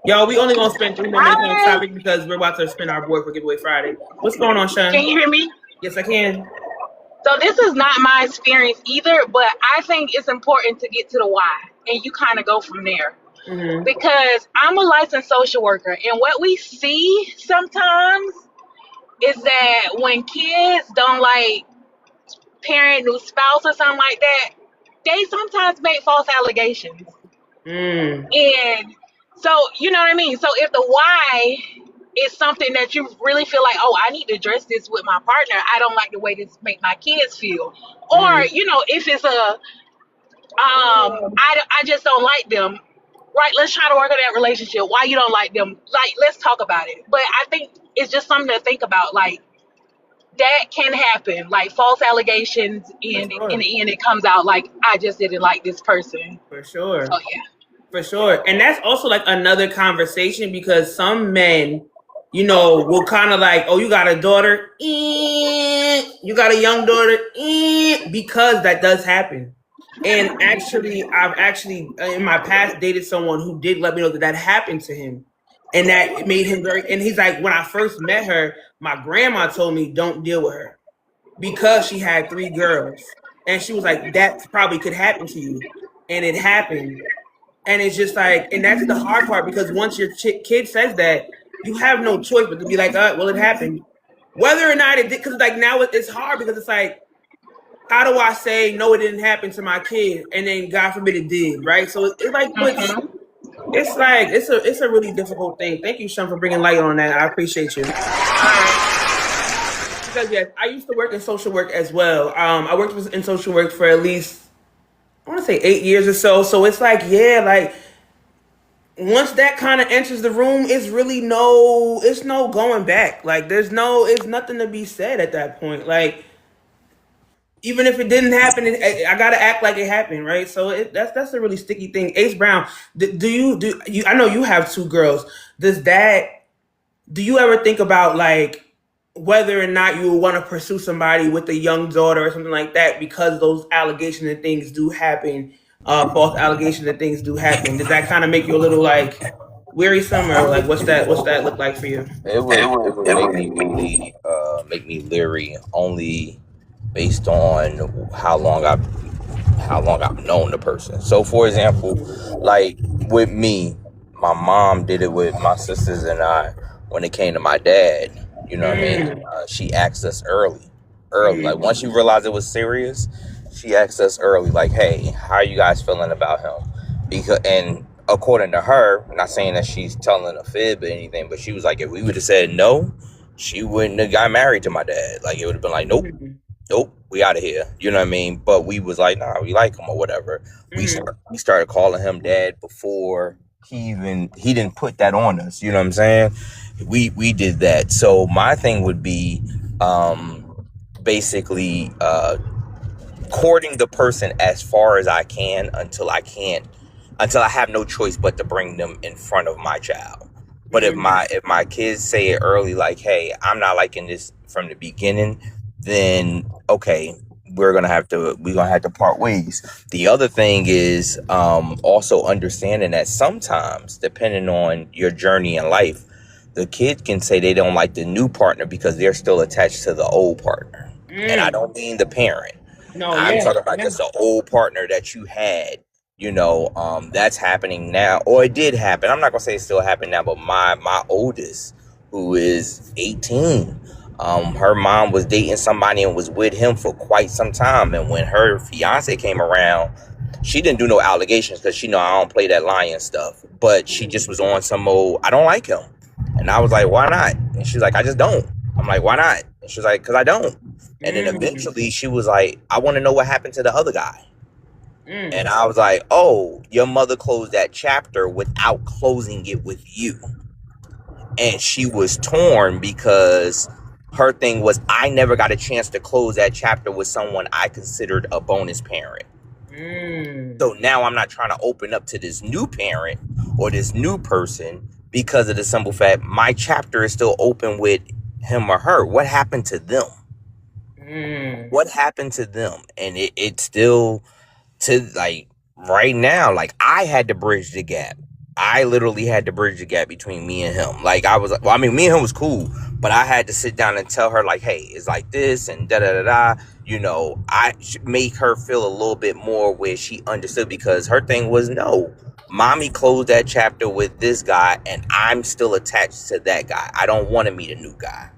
Y'all, we only gonna spend 3 minutes on the topic because we're about to spin our board for Giveaway Friday. What's going on, Sean? Can you hear me? Yes, I can. So this is not my experience either, but I think it's important to get to the why, and you kind of go from there. Mm-hmm. Because I'm a licensed social worker, and what we see sometimes is that when kids don't like parent new spouse or something like that, they sometimes make false allegations. And so, you know what I mean? So if the why is something that you really feel like, oh, I need to address this with my partner, I don't like the way this make my kids feel. Or, if it's I just don't like them, right? Let's try to work on that relationship. Why you don't like them? Like, let's talk about it. But I think it's just something to think about. Like, that can happen, like false allegations, and in the end it comes out like I just didn't like this person. For sure. So yeah. For sure. And that's also like another conversation because some men, will kind of like, oh, you got a daughter, you got a young daughter, because that does happen. And I've in my past dated someone who did let me know that happened to him. And that made him and he's like, when I first met her, my grandma told me don't deal with her because she had 3 girls. And she was like, that probably could happen to you. And it happened. And it's just like, and that's the hard part because once your kid says that, you have no choice but to be like, well, it happened. Whether or not it did, because like now it's hard because it's like, how do I say, no, it didn't happen to my kid? And then God forbid it did, right? So it's like, it's a really difficult thing. Thank you, Sean, for bringing light on that. I appreciate you. Because yes, I used to work in social work as well. I worked in social work for at least, I want to say 8 years or so. So it's like, yeah, like once that kind of enters the room, it's no going back. Like it's nothing to be said at that point. Like even if it didn't happen, I gotta act like it happened, right? So that's a really sticky thing. Ace Brown, do you? I know you have 2 girls. Do you ever think about like whether or not you want to pursue somebody with a young daughter or something like that, because those allegations and things do happen, false allegations and things do happen. Does that kind of make you a little like wearisome, or like what's that look like for you? It would make me really make me leery only based on how long I've known the person. So for example, like with me, my mom did it with my sisters and I when it came to my dad. You know what I mean? She asked us early. Like once you realized it was serious, she asked us early, like, "Hey, how are you guys feeling about him?" And according to her, not saying that she's telling a fib or anything, but she was like, if we would have said no, she wouldn't have got married to my dad. Like it would have been like, nope, we out of here. You know what I mean? But we was like, nah, we like him or whatever. We started calling him dad before he didn't put that on us. You know what I'm saying? We did that. So my thing would be basically courting the person as far as I can until I have no choice but to bring them in front of my child. But if my kids say it early, like, hey, I'm not liking this from the beginning, then okay, we're gonna have to part ways. The other thing is also understanding that sometimes, depending on your journey in life, the kid can say they don't like the new partner because they're still attached to the old partner. And I don't mean the parent. No, I'm talking about just the old partner that you had. You know, that's happening now, or it did happen. I'm not gonna say it's still happening now, but my oldest, who is 18, her mom was dating somebody and was with him for quite some time. And when her fiance came around, she didn't do no allegations because she know I don't play that lying stuff. But she just was on some old, I don't like him. And I was like, why not? And she's like, I just don't. I'm like, why not? And she's like, because I don't. And then eventually she was like, I want to know what happened to the other guy. And I was like, oh, your mother closed that chapter without closing it with you. And she was torn because her thing was, I never got a chance to close that chapter with someone I considered a bonus parent. So now I'm not trying to open up to this new parent or this new person because of the simple fact my chapter is still open with him or her. What happened to them? What happened to them? And it still, to like right now, like I had to bridge the gap. I literally had to bridge the gap between me and him. Like I was, well, I mean, me and him was cool, but I had to sit down and tell her like, hey, it's like this and da da da da. You know, I should make her feel a little bit more where she understood, because her thing was, no, mommy closed that chapter with this guy and I'm still attached to that guy. I don't want to meet a new guy.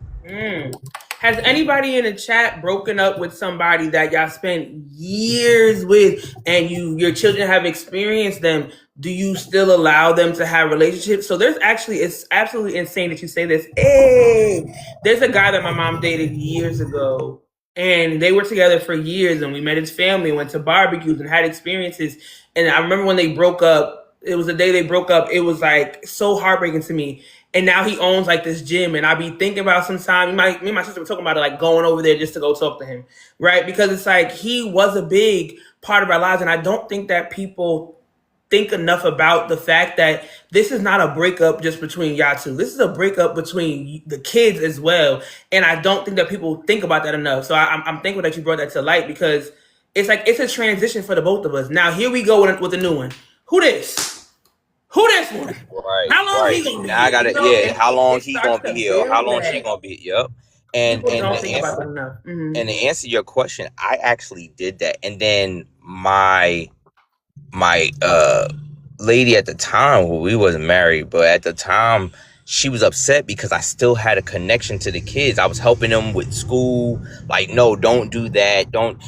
Has anybody in the chat broken up with somebody that y'all spent years with and your children have experienced them? Do you still allow them to have relationships? So it's absolutely insane that you say this. Hey, there's a guy that my mom dated years ago, and they were together for years, and we met his family, went to barbecues and had experiences. And I remember when they broke up, it was the day they broke up. It was like so heartbreaking to me. And now he owns like this gym, and I be thinking about sometime, me and my sister were talking about it, like going over there just to go talk to him, right? Because it's like he was a big part of our lives, and I don't think that people think enough about the fact that this is not a breakup just between y'all two. This is a breakup between the kids as well, and I don't think that people think about that enough. So I'm thankful that you brought that to light, because it's like it's a transition for the both of us. Now here we go with a new one. Who this? Who this one? Right. How long he gonna be? Now I got it. Yeah. How long he gonna be here? How long she gonna be? Yep. And People don't the think about that answer, enough. and to answer your question, I actually did that. And then my lady at the time, well, we wasn't married, but at the time she was upset because I still had a connection to the kids. I was helping them with school. Like, no, don't do that. Don't,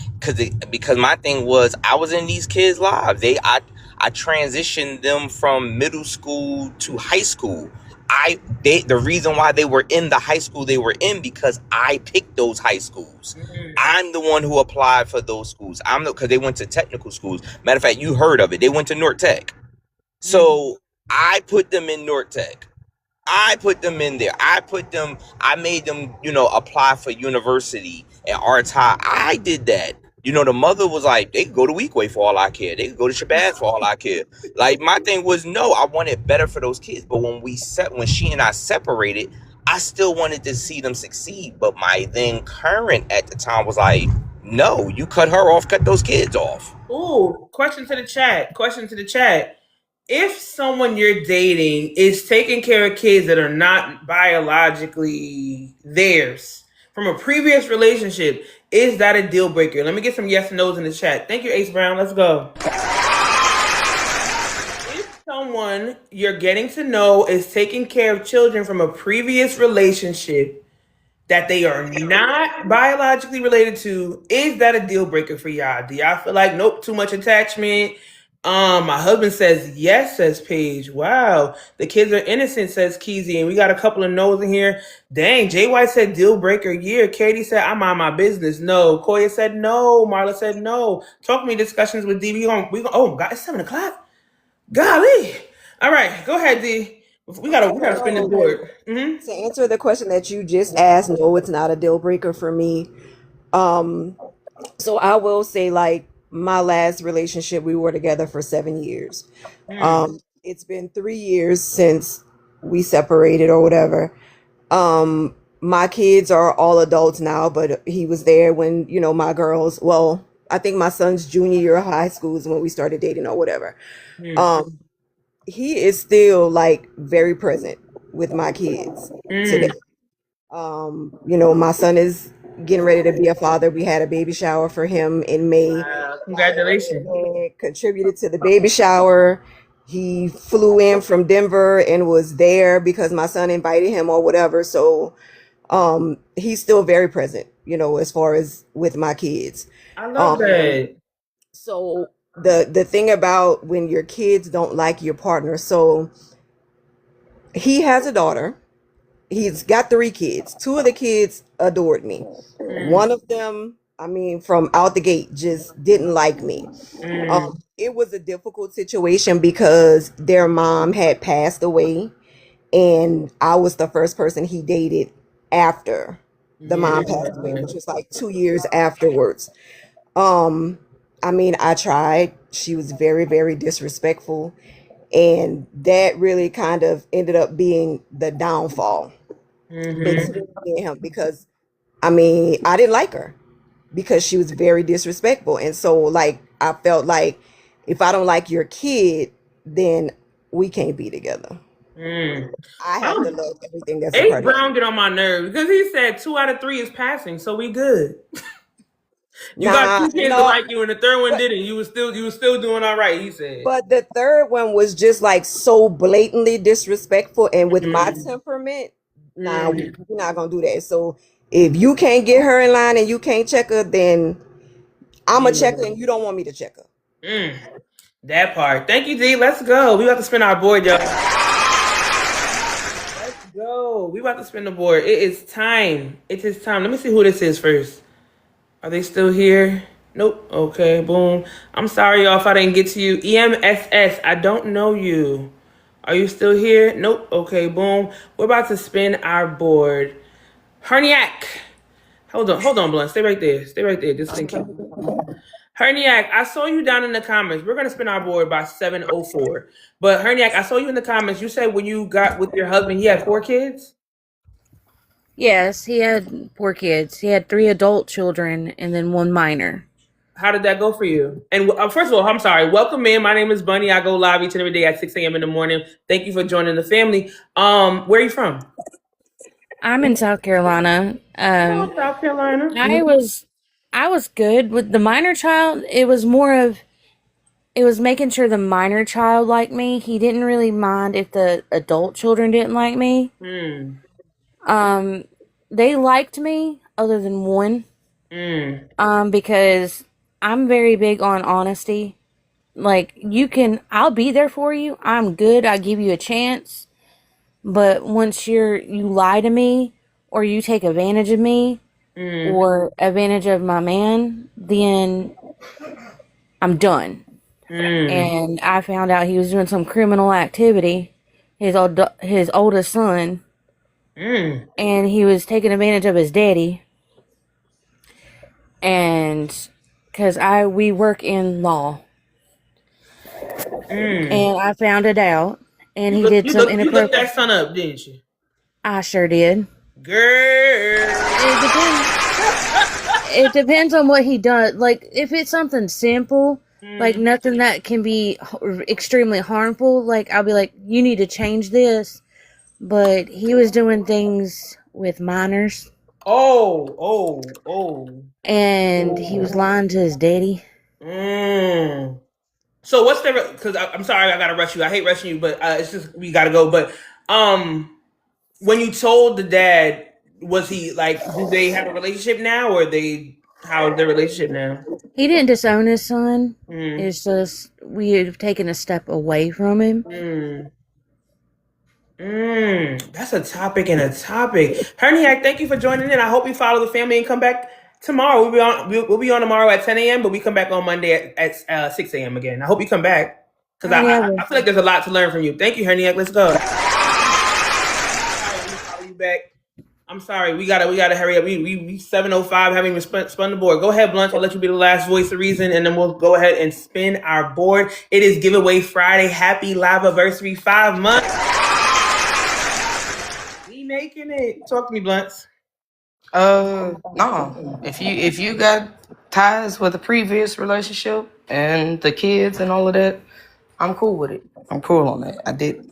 because my thing was, I was in these kids' lives. I transitioned them from middle school to high school. The reason why they were in the high school they were in, because I picked those high schools. I'm the one who applied for those schools. Because they went to technical schools. Matter of fact, you heard of it. They went to North Tech. So I put them in North Tech. I put them in there. I made them, apply for university and Arts High. I did that. The mother was like, they could go to Weekway for all I care. They could go to Shabazz for all I care. Like, my thing was, no, I wanted better for those kids. But when she and I separated, I still wanted to see them succeed, but my then current at the time was like, no, you cut her off, cut those kids off. Ooh, question to the chat. Question to the chat. If someone you're dating is taking care of kids that are not biologically theirs from a previous relationship, is that a deal breaker? Let me get some yes and no's in the chat. Thank you, Ace Brown. Let's go. If someone you're getting to know is taking care of children from a previous relationship that they are not biologically related to, is that a deal breaker for y'all? Do y'all feel like, nope, too much attachment? My husband says yes, says Paige. Wow. The kids are innocent, says Keezy. And we got a couple of no's in here. Dang, Jay White said deal breaker year. Katie said, I'm on my business. No. Koya said no. Marla said no. Talk to me discussions with D. Oh, God, it's 7 o'clock. Golly. All right, go ahead, D. We gotta spin the board. Mm-hmm. To answer the question that you just asked, no, it's not a deal breaker for me. So I will say, like, my last relationship, we were together for 7 years. It's been 3 years since we separated or whatever. My kids are all adults now, but he was there when, you know, my girls, well, I think my son's junior year of high school is when we started dating or whatever. He is still like very present with my kids today. You know, my son is getting ready to be a father. We had a baby shower for him in May. Congratulations. He contributed to the baby shower. He flew in from Denver and was there because my son invited him or whatever. So he's still very present, you know, as far as with my kids. I love that. So the thing about when your kids don't like your partner, so he has a daughter. He's got 3 kids. 2 of the kids adored me. One of them, I mean, from out the gate, just didn't like me. It was a difficult situation because their mom had passed away, and I was the first person he dated after the mom passed away, which was like 2 years afterwards. I mean, I tried. She was very, very disrespectful. And that really kind of ended up being the downfall between me and him because, I mean, I didn't like her because she was very disrespectful. And so, like, I felt like if I don't like your kid, then we can't be together. I have to love everything that's a Ace part of it. Brown get on my nerves because he said 2 out of 3 is passing, so we good. You got 2 kids that like you, and the third one didn't. You was still doing all right. He said. But the third one was just like so blatantly disrespectful, and with my temperament, nah, we're not gonna do that. So if you can't get her in line and you can't check her, then I'm a checker, and you don't want me to check her. That part. Thank you, D. Let's go. We about to spin our board, y'all. Let's go. We about to spin the board. It is time. It is time. Let me see who this is first. Are they still here? Nope. Okay, boom. I'm sorry, y'all, if I didn't get to you. EMSS, I don't know you. Are you still here? Nope. Okay, boom. We're about to spin our board. Herniac. Hold on, Blunt. Stay right there. Just thinking. Herniac, I saw you down in the comments. We're going to spin our board by 7:04. But Herniac, I saw you in the comments. You said when you got with your husband, he had 4 kids? Yes, he had 4 kids. He had 3 adult children and then 1 minor. How did that go for you? And first of all, I'm sorry. Welcome in. My name is Bunny. I go live each and every day at 6 a.m. in the morning. Thank you for joining the family. Where are you from? I'm in South Carolina. South Carolina. I was good with the minor child. It was making sure the minor child liked me. He didn't really mind if the adult children didn't like me. They liked me other than 1. Because I'm very big on honesty. Like, I'll be there for you. I'm good. I'll give you a chance. But once you lie to me or you take advantage of me or advantage of my man, then I'm done. And I found out he was doing some criminal activity. His oldest son. And he was taking advantage of his daddy. And because we work in law. And I found it out. And he did some inappropriate. You looked that son up, didn't you? I sure did. Girl. It depends. It depends on what he does. Like, if it's something simple, like nothing that can be extremely harmful, like, I'll be like, you need to change this. But he was doing things with minors, and he was lying to his daddy. So what's the? Because I'm sorry, I gotta rush you. I hate rushing you, but it's just we gotta go. But when you told the dad, was he like? Do they have a relationship now, or they? How's their relationship now? He didn't disown his son. It's just we have taken a step away from him. That's a topic and a topic. Herniak, thank you for joining in. I hope you follow the family and come back tomorrow. We'll be on tomorrow at 10 a.m., but we come back on Monday at 6 a.m. again. I hope you come back because I feel like there's a lot to learn from you. Thank you, Herniak. Let's go. Follow you back. I'm sorry. We gotta hurry up. We 7:05 haven't even spun the board. Go ahead, Blunt. I'll let you be the last voice of reason, and then we'll go ahead and spin our board. It is Giveaway Friday. Happy live anniversary 5 months. Making it. Talk to me, Blunts. No. If you got ties with a previous relationship and the kids and all of that, I'm cool with it. I'm cool on that. I did.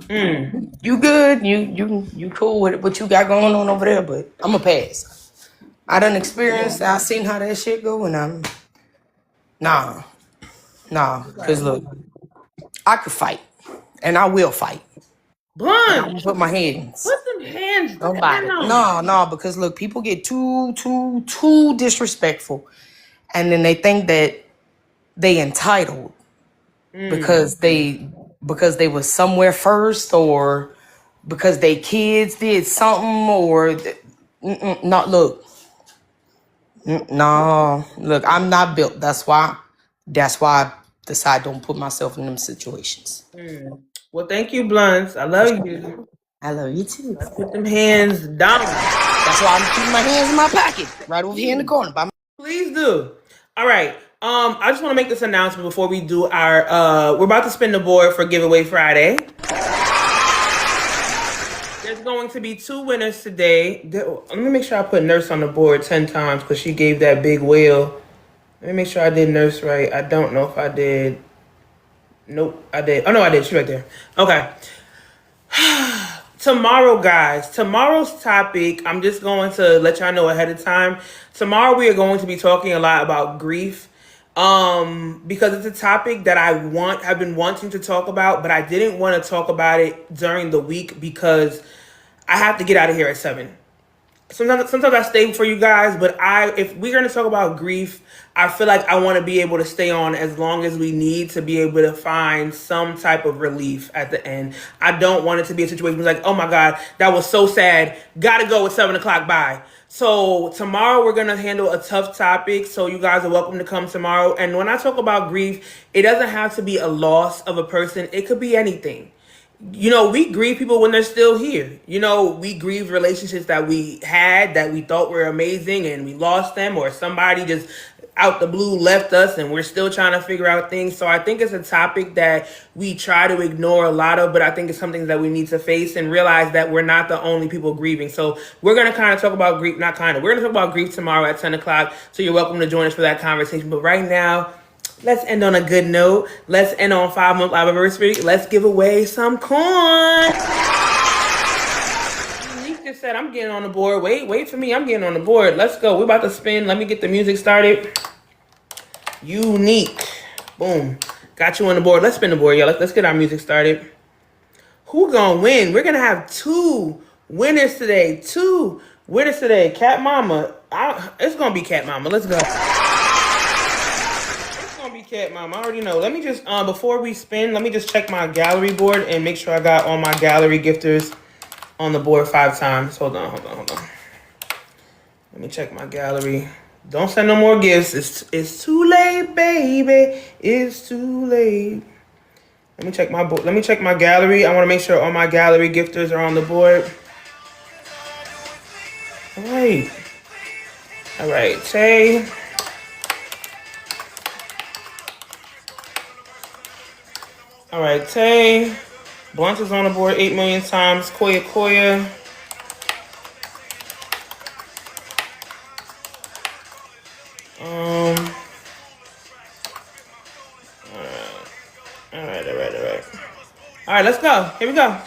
You good? You cool with it? What you got going on over there? But I'm a pass. I done experienced. I seen how that shit go, and I'm nah. Cause look, I could fight, and I will fight. Blunt. Put my hands. Put them hands. Nobody. No, because look, people get too disrespectful, and then they think that they entitled because they was somewhere first, or because they kids did something, or not. Look, no, look, I'm not built. That's why I decide don't put myself in them situations. Well, thank you, Blunts. I love you. I love you too. Put them hands down. That's why I'm keeping my hands in my pocket, right over here in the corner. Please do. All right. I just want to make this announcement before we do our. We're about to spin the board for Giveaway Friday. There's going to be 2 winners today. Let me make sure I put Nurse on the board 10 times because she gave that big whale. Let me make sure I did Nurse right. I don't know if I did. Nope, I did. Oh, no, I did. She's right there. Okay. Tomorrow, guys. Tomorrow's topic, I'm just going to let y'all know ahead of time. Tomorrow, we are going to be talking a lot about grief. Because it's a topic that I've been wanting to talk about, but I didn't want to talk about it during the week because I have to get out of here at 7. Sometimes I stay for you guys, but if we're going to talk about grief, I feel like I want to be able to stay on as long as we need to be able to find some type of relief at the end. I don't want it to be a situation like, oh my God, that was so sad. Gotta go at 7 o'clock. Bye. So tomorrow we're going to handle a tough topic. So you guys are welcome to come tomorrow. And when I talk about grief, it doesn't have to be a loss of a person. It could be anything. You know, we grieve people when they're still here. You know, we grieve relationships that we had that we thought were amazing and we lost them, or somebody just out the blue left us and we're still trying to figure out things. So I think it's a topic that we try to ignore a lot of, but I think it's something that we need to face and realize that we're not the only people grieving. So we're going to kind of talk about grief, we're going to talk about grief tomorrow at 10 o'clock. So you're welcome to join us for that conversation. But right now, let's end on a good note. Let's end on 5-month anniversary. Let's give away some coins. Unique just said, I'm getting on the board. Wait for me. I'm getting on the board. Let's go. We're about to spin. Let me get the music started. Unique. Boom. Got you on the board. Let's spin the board, y'all. Let's get our music started. Who gonna win? We're gonna have 2 winners today. 2 winners today. Cat Mama. It's gonna be Cat Mama. Let's go. Cat Mom, I already know. Let me just before we spin, let me just check my gallery board and make sure I got all my gallery gifters on the board 5 times. Hold on. Let me check my gallery. Don't send no more gifts. It's too late, baby. It's too late. Let me check my board. Let me check my gallery. I want to make sure all my gallery gifters are on the board. All right, Tay. All right, Tay. Blunt is on the board 8 million times. Koya Koya. All right. All right, let's go. Here we go.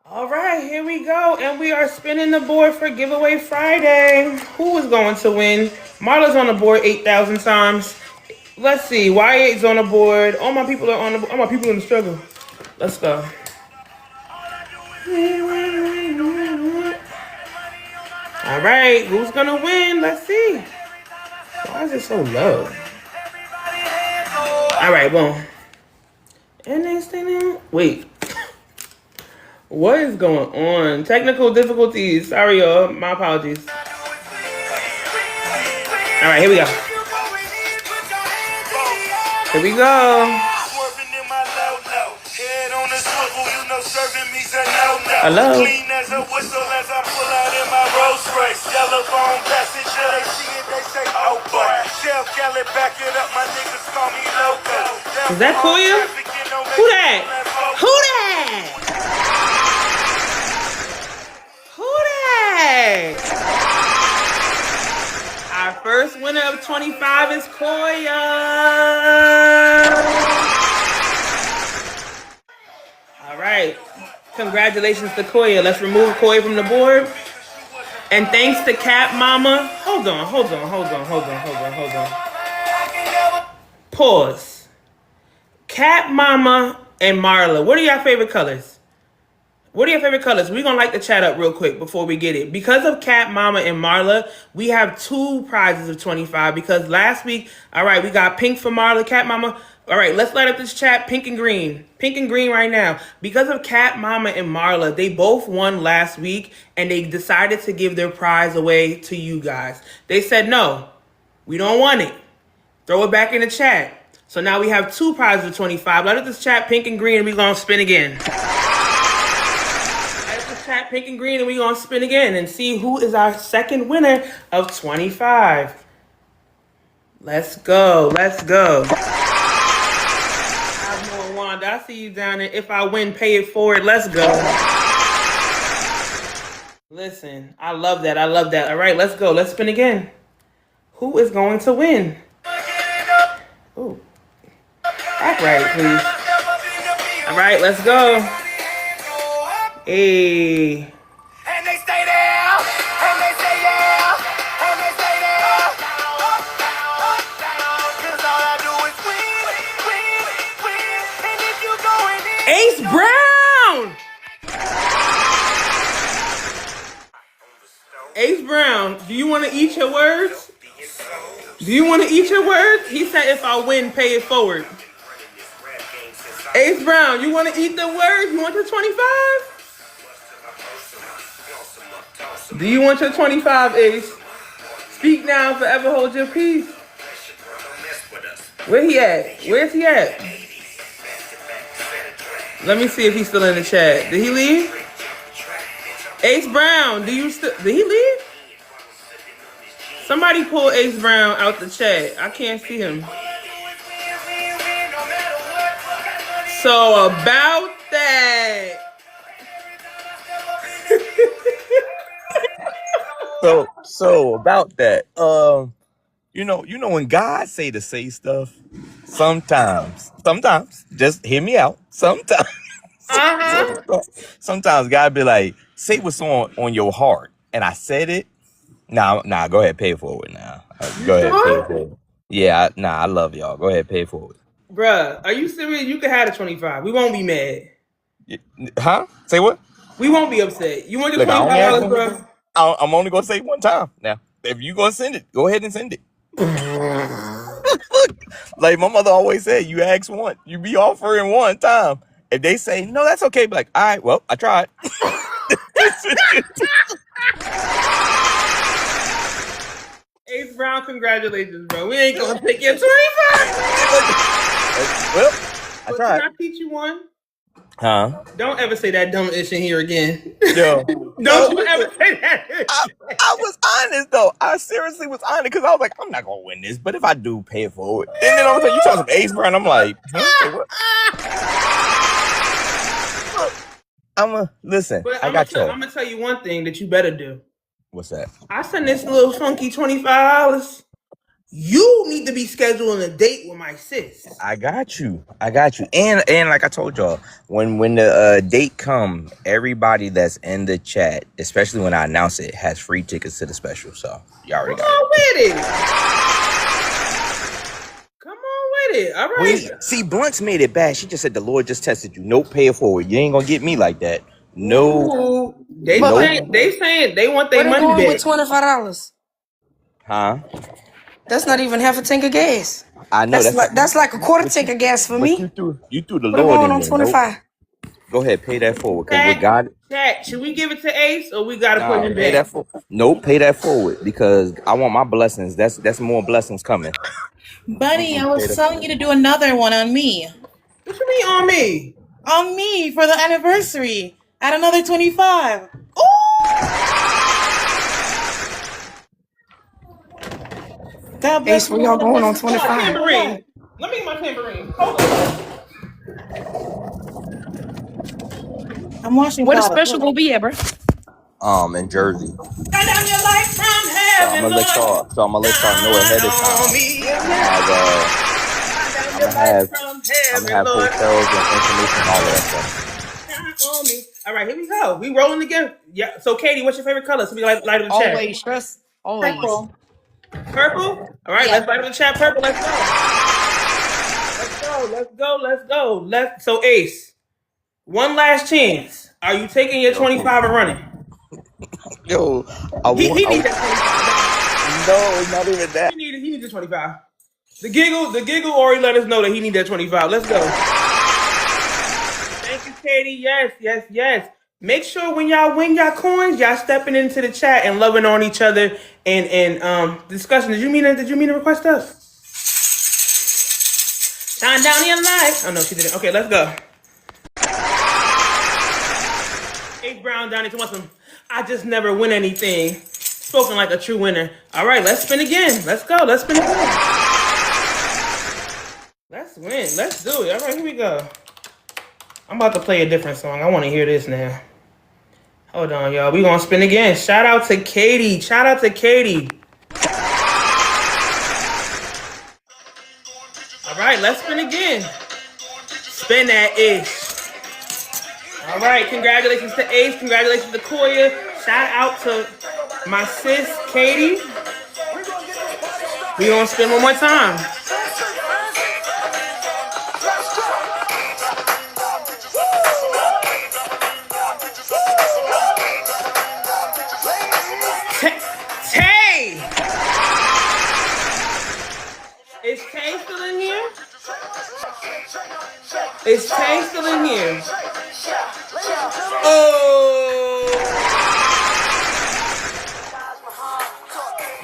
All right, here we go. And we are spinning the board for Giveaway Friday. Who is going to win? Marla's on the board 8,000 times. Let's see. Y8's on the board. All my people are on the board. All my people in the struggle. Let's go. All right, who's going to win? Let's see. Why is it so low? All right, boom. And next thing, wait. What is going on? Technical difficulties. Sorry, y'all. My apologies. All right, here we go. Here we go. Hello. Is that Koya? Who that? Who that? Who that? Our first winner of 25 is Koya. All right. Congratulations to Koya. Let's remove Koya from the board. And thanks to Cat Mama. Hold on. Pause. Cat Mama and Marla. What are your favorite colors? What are your favorite colors? We're going to light the chat up real quick before we get it. Because of Cat Mama and Marla, we have 2 prizes of 25. Because last week, all right, we got pink for Marla, Cat Mama. All right, let's light up this chat, pink and green. Pink and green right now. Because of Cat Mama and Marla, they both won last week, and they decided to give their prize away to you guys. They said, no, we don't want it. Throw it back in the chat. So now we have 2 prizes of 25. Light up this chat, pink and green, and we're going to spin again. Light up this chat, pink and green, and we're going to spin again and see who is our second winner of 25. Let's go. I see you down there. If I win, pay it forward. Let's go. Listen, I love that. All right, let's go. Let's spin again. Who is going to win? Ooh. Act right, please. All right, let's go. Hey. Ace Brown! Ace Brown, do you want to eat your words? He said if I win, pay it forward. Ace Brown, you want to eat the words? You want your 25? Do you want your 25, Ace? Speak now, forever hold your peace. Where he at? Where's he at? Let me see if he's still in the chat. Did he leave? Ace Brown, did he leave? Somebody pull Ace Brown out the chat. I can't see him. So about that. So about that. You know when God say to say stuff, sometimes, just hear me out. Sometimes God be like, say what's on your heart. And I said it. Nah, go ahead, pay it forward now. Go ahead, pay it forward. Yeah, I love y'all. Go ahead, pay it forward. Bruh, are you serious? You can have the 25. We won't be mad. Huh? Say what? We won't be upset. You want your $25, bro? I'm only gonna say it one time. Now, if you gonna send it, go ahead and send it. Like my mother always said, you ask one, you be offering one time. If they say no, that's okay. Be like, all right, well, I tried. Ace Brown, congratulations, bro. We ain't gonna take your 25. Well, I tried. Can I teach you one? Huh? Don't ever say that dumb ish in here again. Yo. Don't you ever say that. I was honest though. I seriously was honest because I was like, I'm not gonna win this, but if I do, pay it forward. And then all of a sudden you talk some Ace Brown, I'm like, huh? Say what? Listen. But I got you. I'm gonna tell you one thing that you better do. What's that? I send this little funky $25. You need to be scheduling a date with my sis. I got you. And like I told y'all, when the date come, everybody that's in the chat, especially when I announce it, has free tickets to the special. So y'all already got it. Come on with it. All right. Wait, see, Blunt's made it bad. She just said the Lord just tested you. No, pay it forward. You ain't gonna get me like that. No. Ooh, they saying they want their money back. With $25. Huh? That's not even half a tank of gas. I know That's like a quarter tank of gas for me. You threw the Put it Lord on in there. 25. Go ahead, pay that forward. Cause with God, Chat, should we give it to Ace or we gotta put him pay back? pay that forward because I want my blessings. That's more blessings coming. Buddy, I was telling you to do another one on me. What you mean on me? On me for the anniversary. Add another 25. God bless Ace, where y'all going on 25? Tambourine. Let me get my tambourine. Hold on. I'm watching. Where the special will be at, bro? In Jersey. Shine down your light from heaven, So I'm gonna let y'all know ahead of time. I'm gonna have hotels and information, all of that stuff. All right, here we go. We rolling again. Yeah. So, Katie, what's your favorite color? So we light up the chat. Always, trust. Always. Purple. All right, let's light up the chat. Purple. Let's go. So, Ace, one last chance. Are you taking your 25 and running? Yo, he needs that 25. No, not even that. He needs the 25. The giggle already let us know that he needs that 25. Let's go. Thank you, Katie. Yes. Make sure when y'all win y'all coins, y'all stepping into the chat and loving on each other and discussing. Did you mean to request us? Shine down your light. Oh no, she didn't. Okay, let's go. Ace Brown down into some. I just never win anything. Spoken like a true winner. All right, let's spin again. Let's go. Let's spin again. Let's win. Let's do it. All right, here we go. I'm about to play a different song. I want to hear this now. Hold on, y'all. We gonna spin again. Shout out to Katie. All right, let's spin again. Spin that ish. All right, congratulations to Ace. Congratulations to Koya. Shout out to my sis, Katie. We gonna spin one more time. Tay! Is Tay still in here? Oh!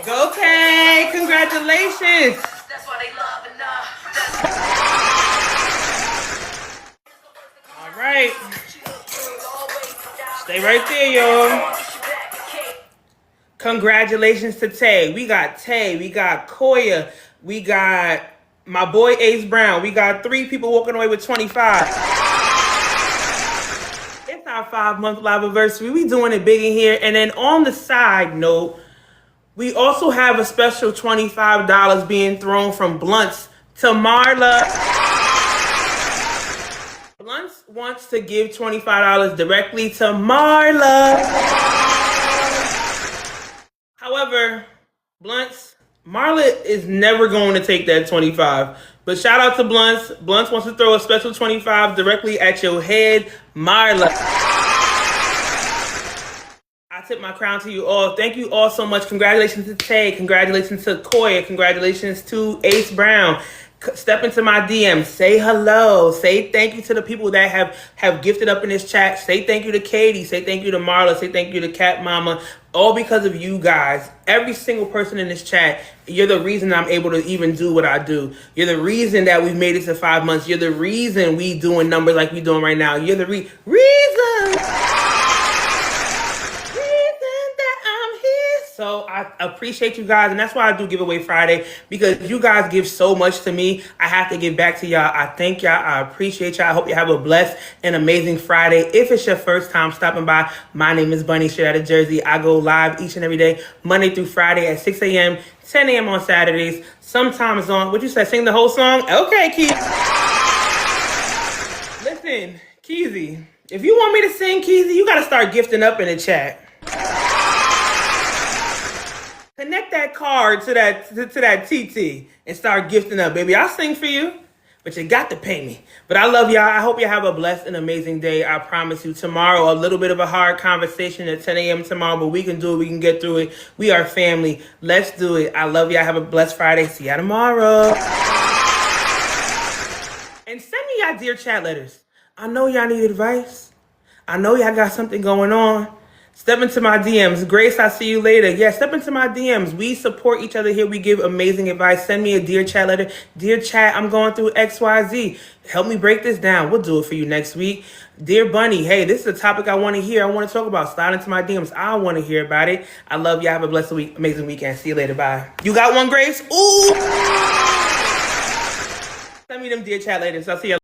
Go Tay! Congratulations! All right. Stay right there, y'all. Congratulations to Tay. We got Koya, we got my boy Ace Brown. We got 3 people walking away with 25. It's our 5-month live anniversary. We doing it big in here. And then on the side note, we also have a special $25 being thrown from Blunts to Marla. Blunts wants to give $25 directly to Marla. However, Marla is never going to take that 25. But shout out to Blunts. Blunts wants to throw a special 25 directly at your head, Marla. I tip my crown to you all. Thank you all so much. Congratulations to Tay. Congratulations to Koya. Congratulations to Ace Brown. Step into my DM. Say hello. Say thank you to the people that have gifted up in this chat. Say thank you to Katie. Say thank you to Marla. Say thank you to Cat Mama. All because of you guys. Every single person in this chat, you're the reason I'm able to even do what I do. You're the reason that we've made it to 5 months. You're the reason we doing numbers like we doing right now. You're the reason that I'm here. So I appreciate you guys, and that's why I do Giveaway Friday, because you guys give so much to me. I have to give back to y'all. I thank y'all. I appreciate y'all. I hope you have a blessed and amazing Friday. If it's your first time stopping by, my name is Bunny, straight out of Jersey. I go live each and every day, Monday through Friday at 6 a.m., 10 a.m. on Saturdays. Sometimes on, what you said, sing the whole song? Okay, Keith. Listen, Keezy, if you want me to sing, Keezy, you got to start gifting up in the chat. Connect that card to that TT and start gifting up, baby. I'll sing for you, but you got to pay me. But I love y'all. I hope you have a blessed and amazing day. I promise you. Tomorrow, a little bit of a hard conversation at 10 a.m. tomorrow, but we can do it. We can get through it. We are family. Let's do it. I love y'all. Have a blessed Friday. See y'all tomorrow. And send me y'all dear chat letters. I know y'all need advice. I know y'all got something going on. Step into my DMs. Grace, I'll see you later. Yeah, step into my DMs. We support each other here. We give amazing advice. Send me a dear chat letter. Dear chat, I'm going through XYZ. Help me break this down. We'll do it for you next week. Dear Bunny, hey, this is a topic I want to hear. I want to talk about. Slide into my DMs. I want to hear about it. I love y'all. Have a blessed week. Amazing weekend. See you later. Bye. You got one, Grace? Ooh! Send me them dear chat letters. I'll see you.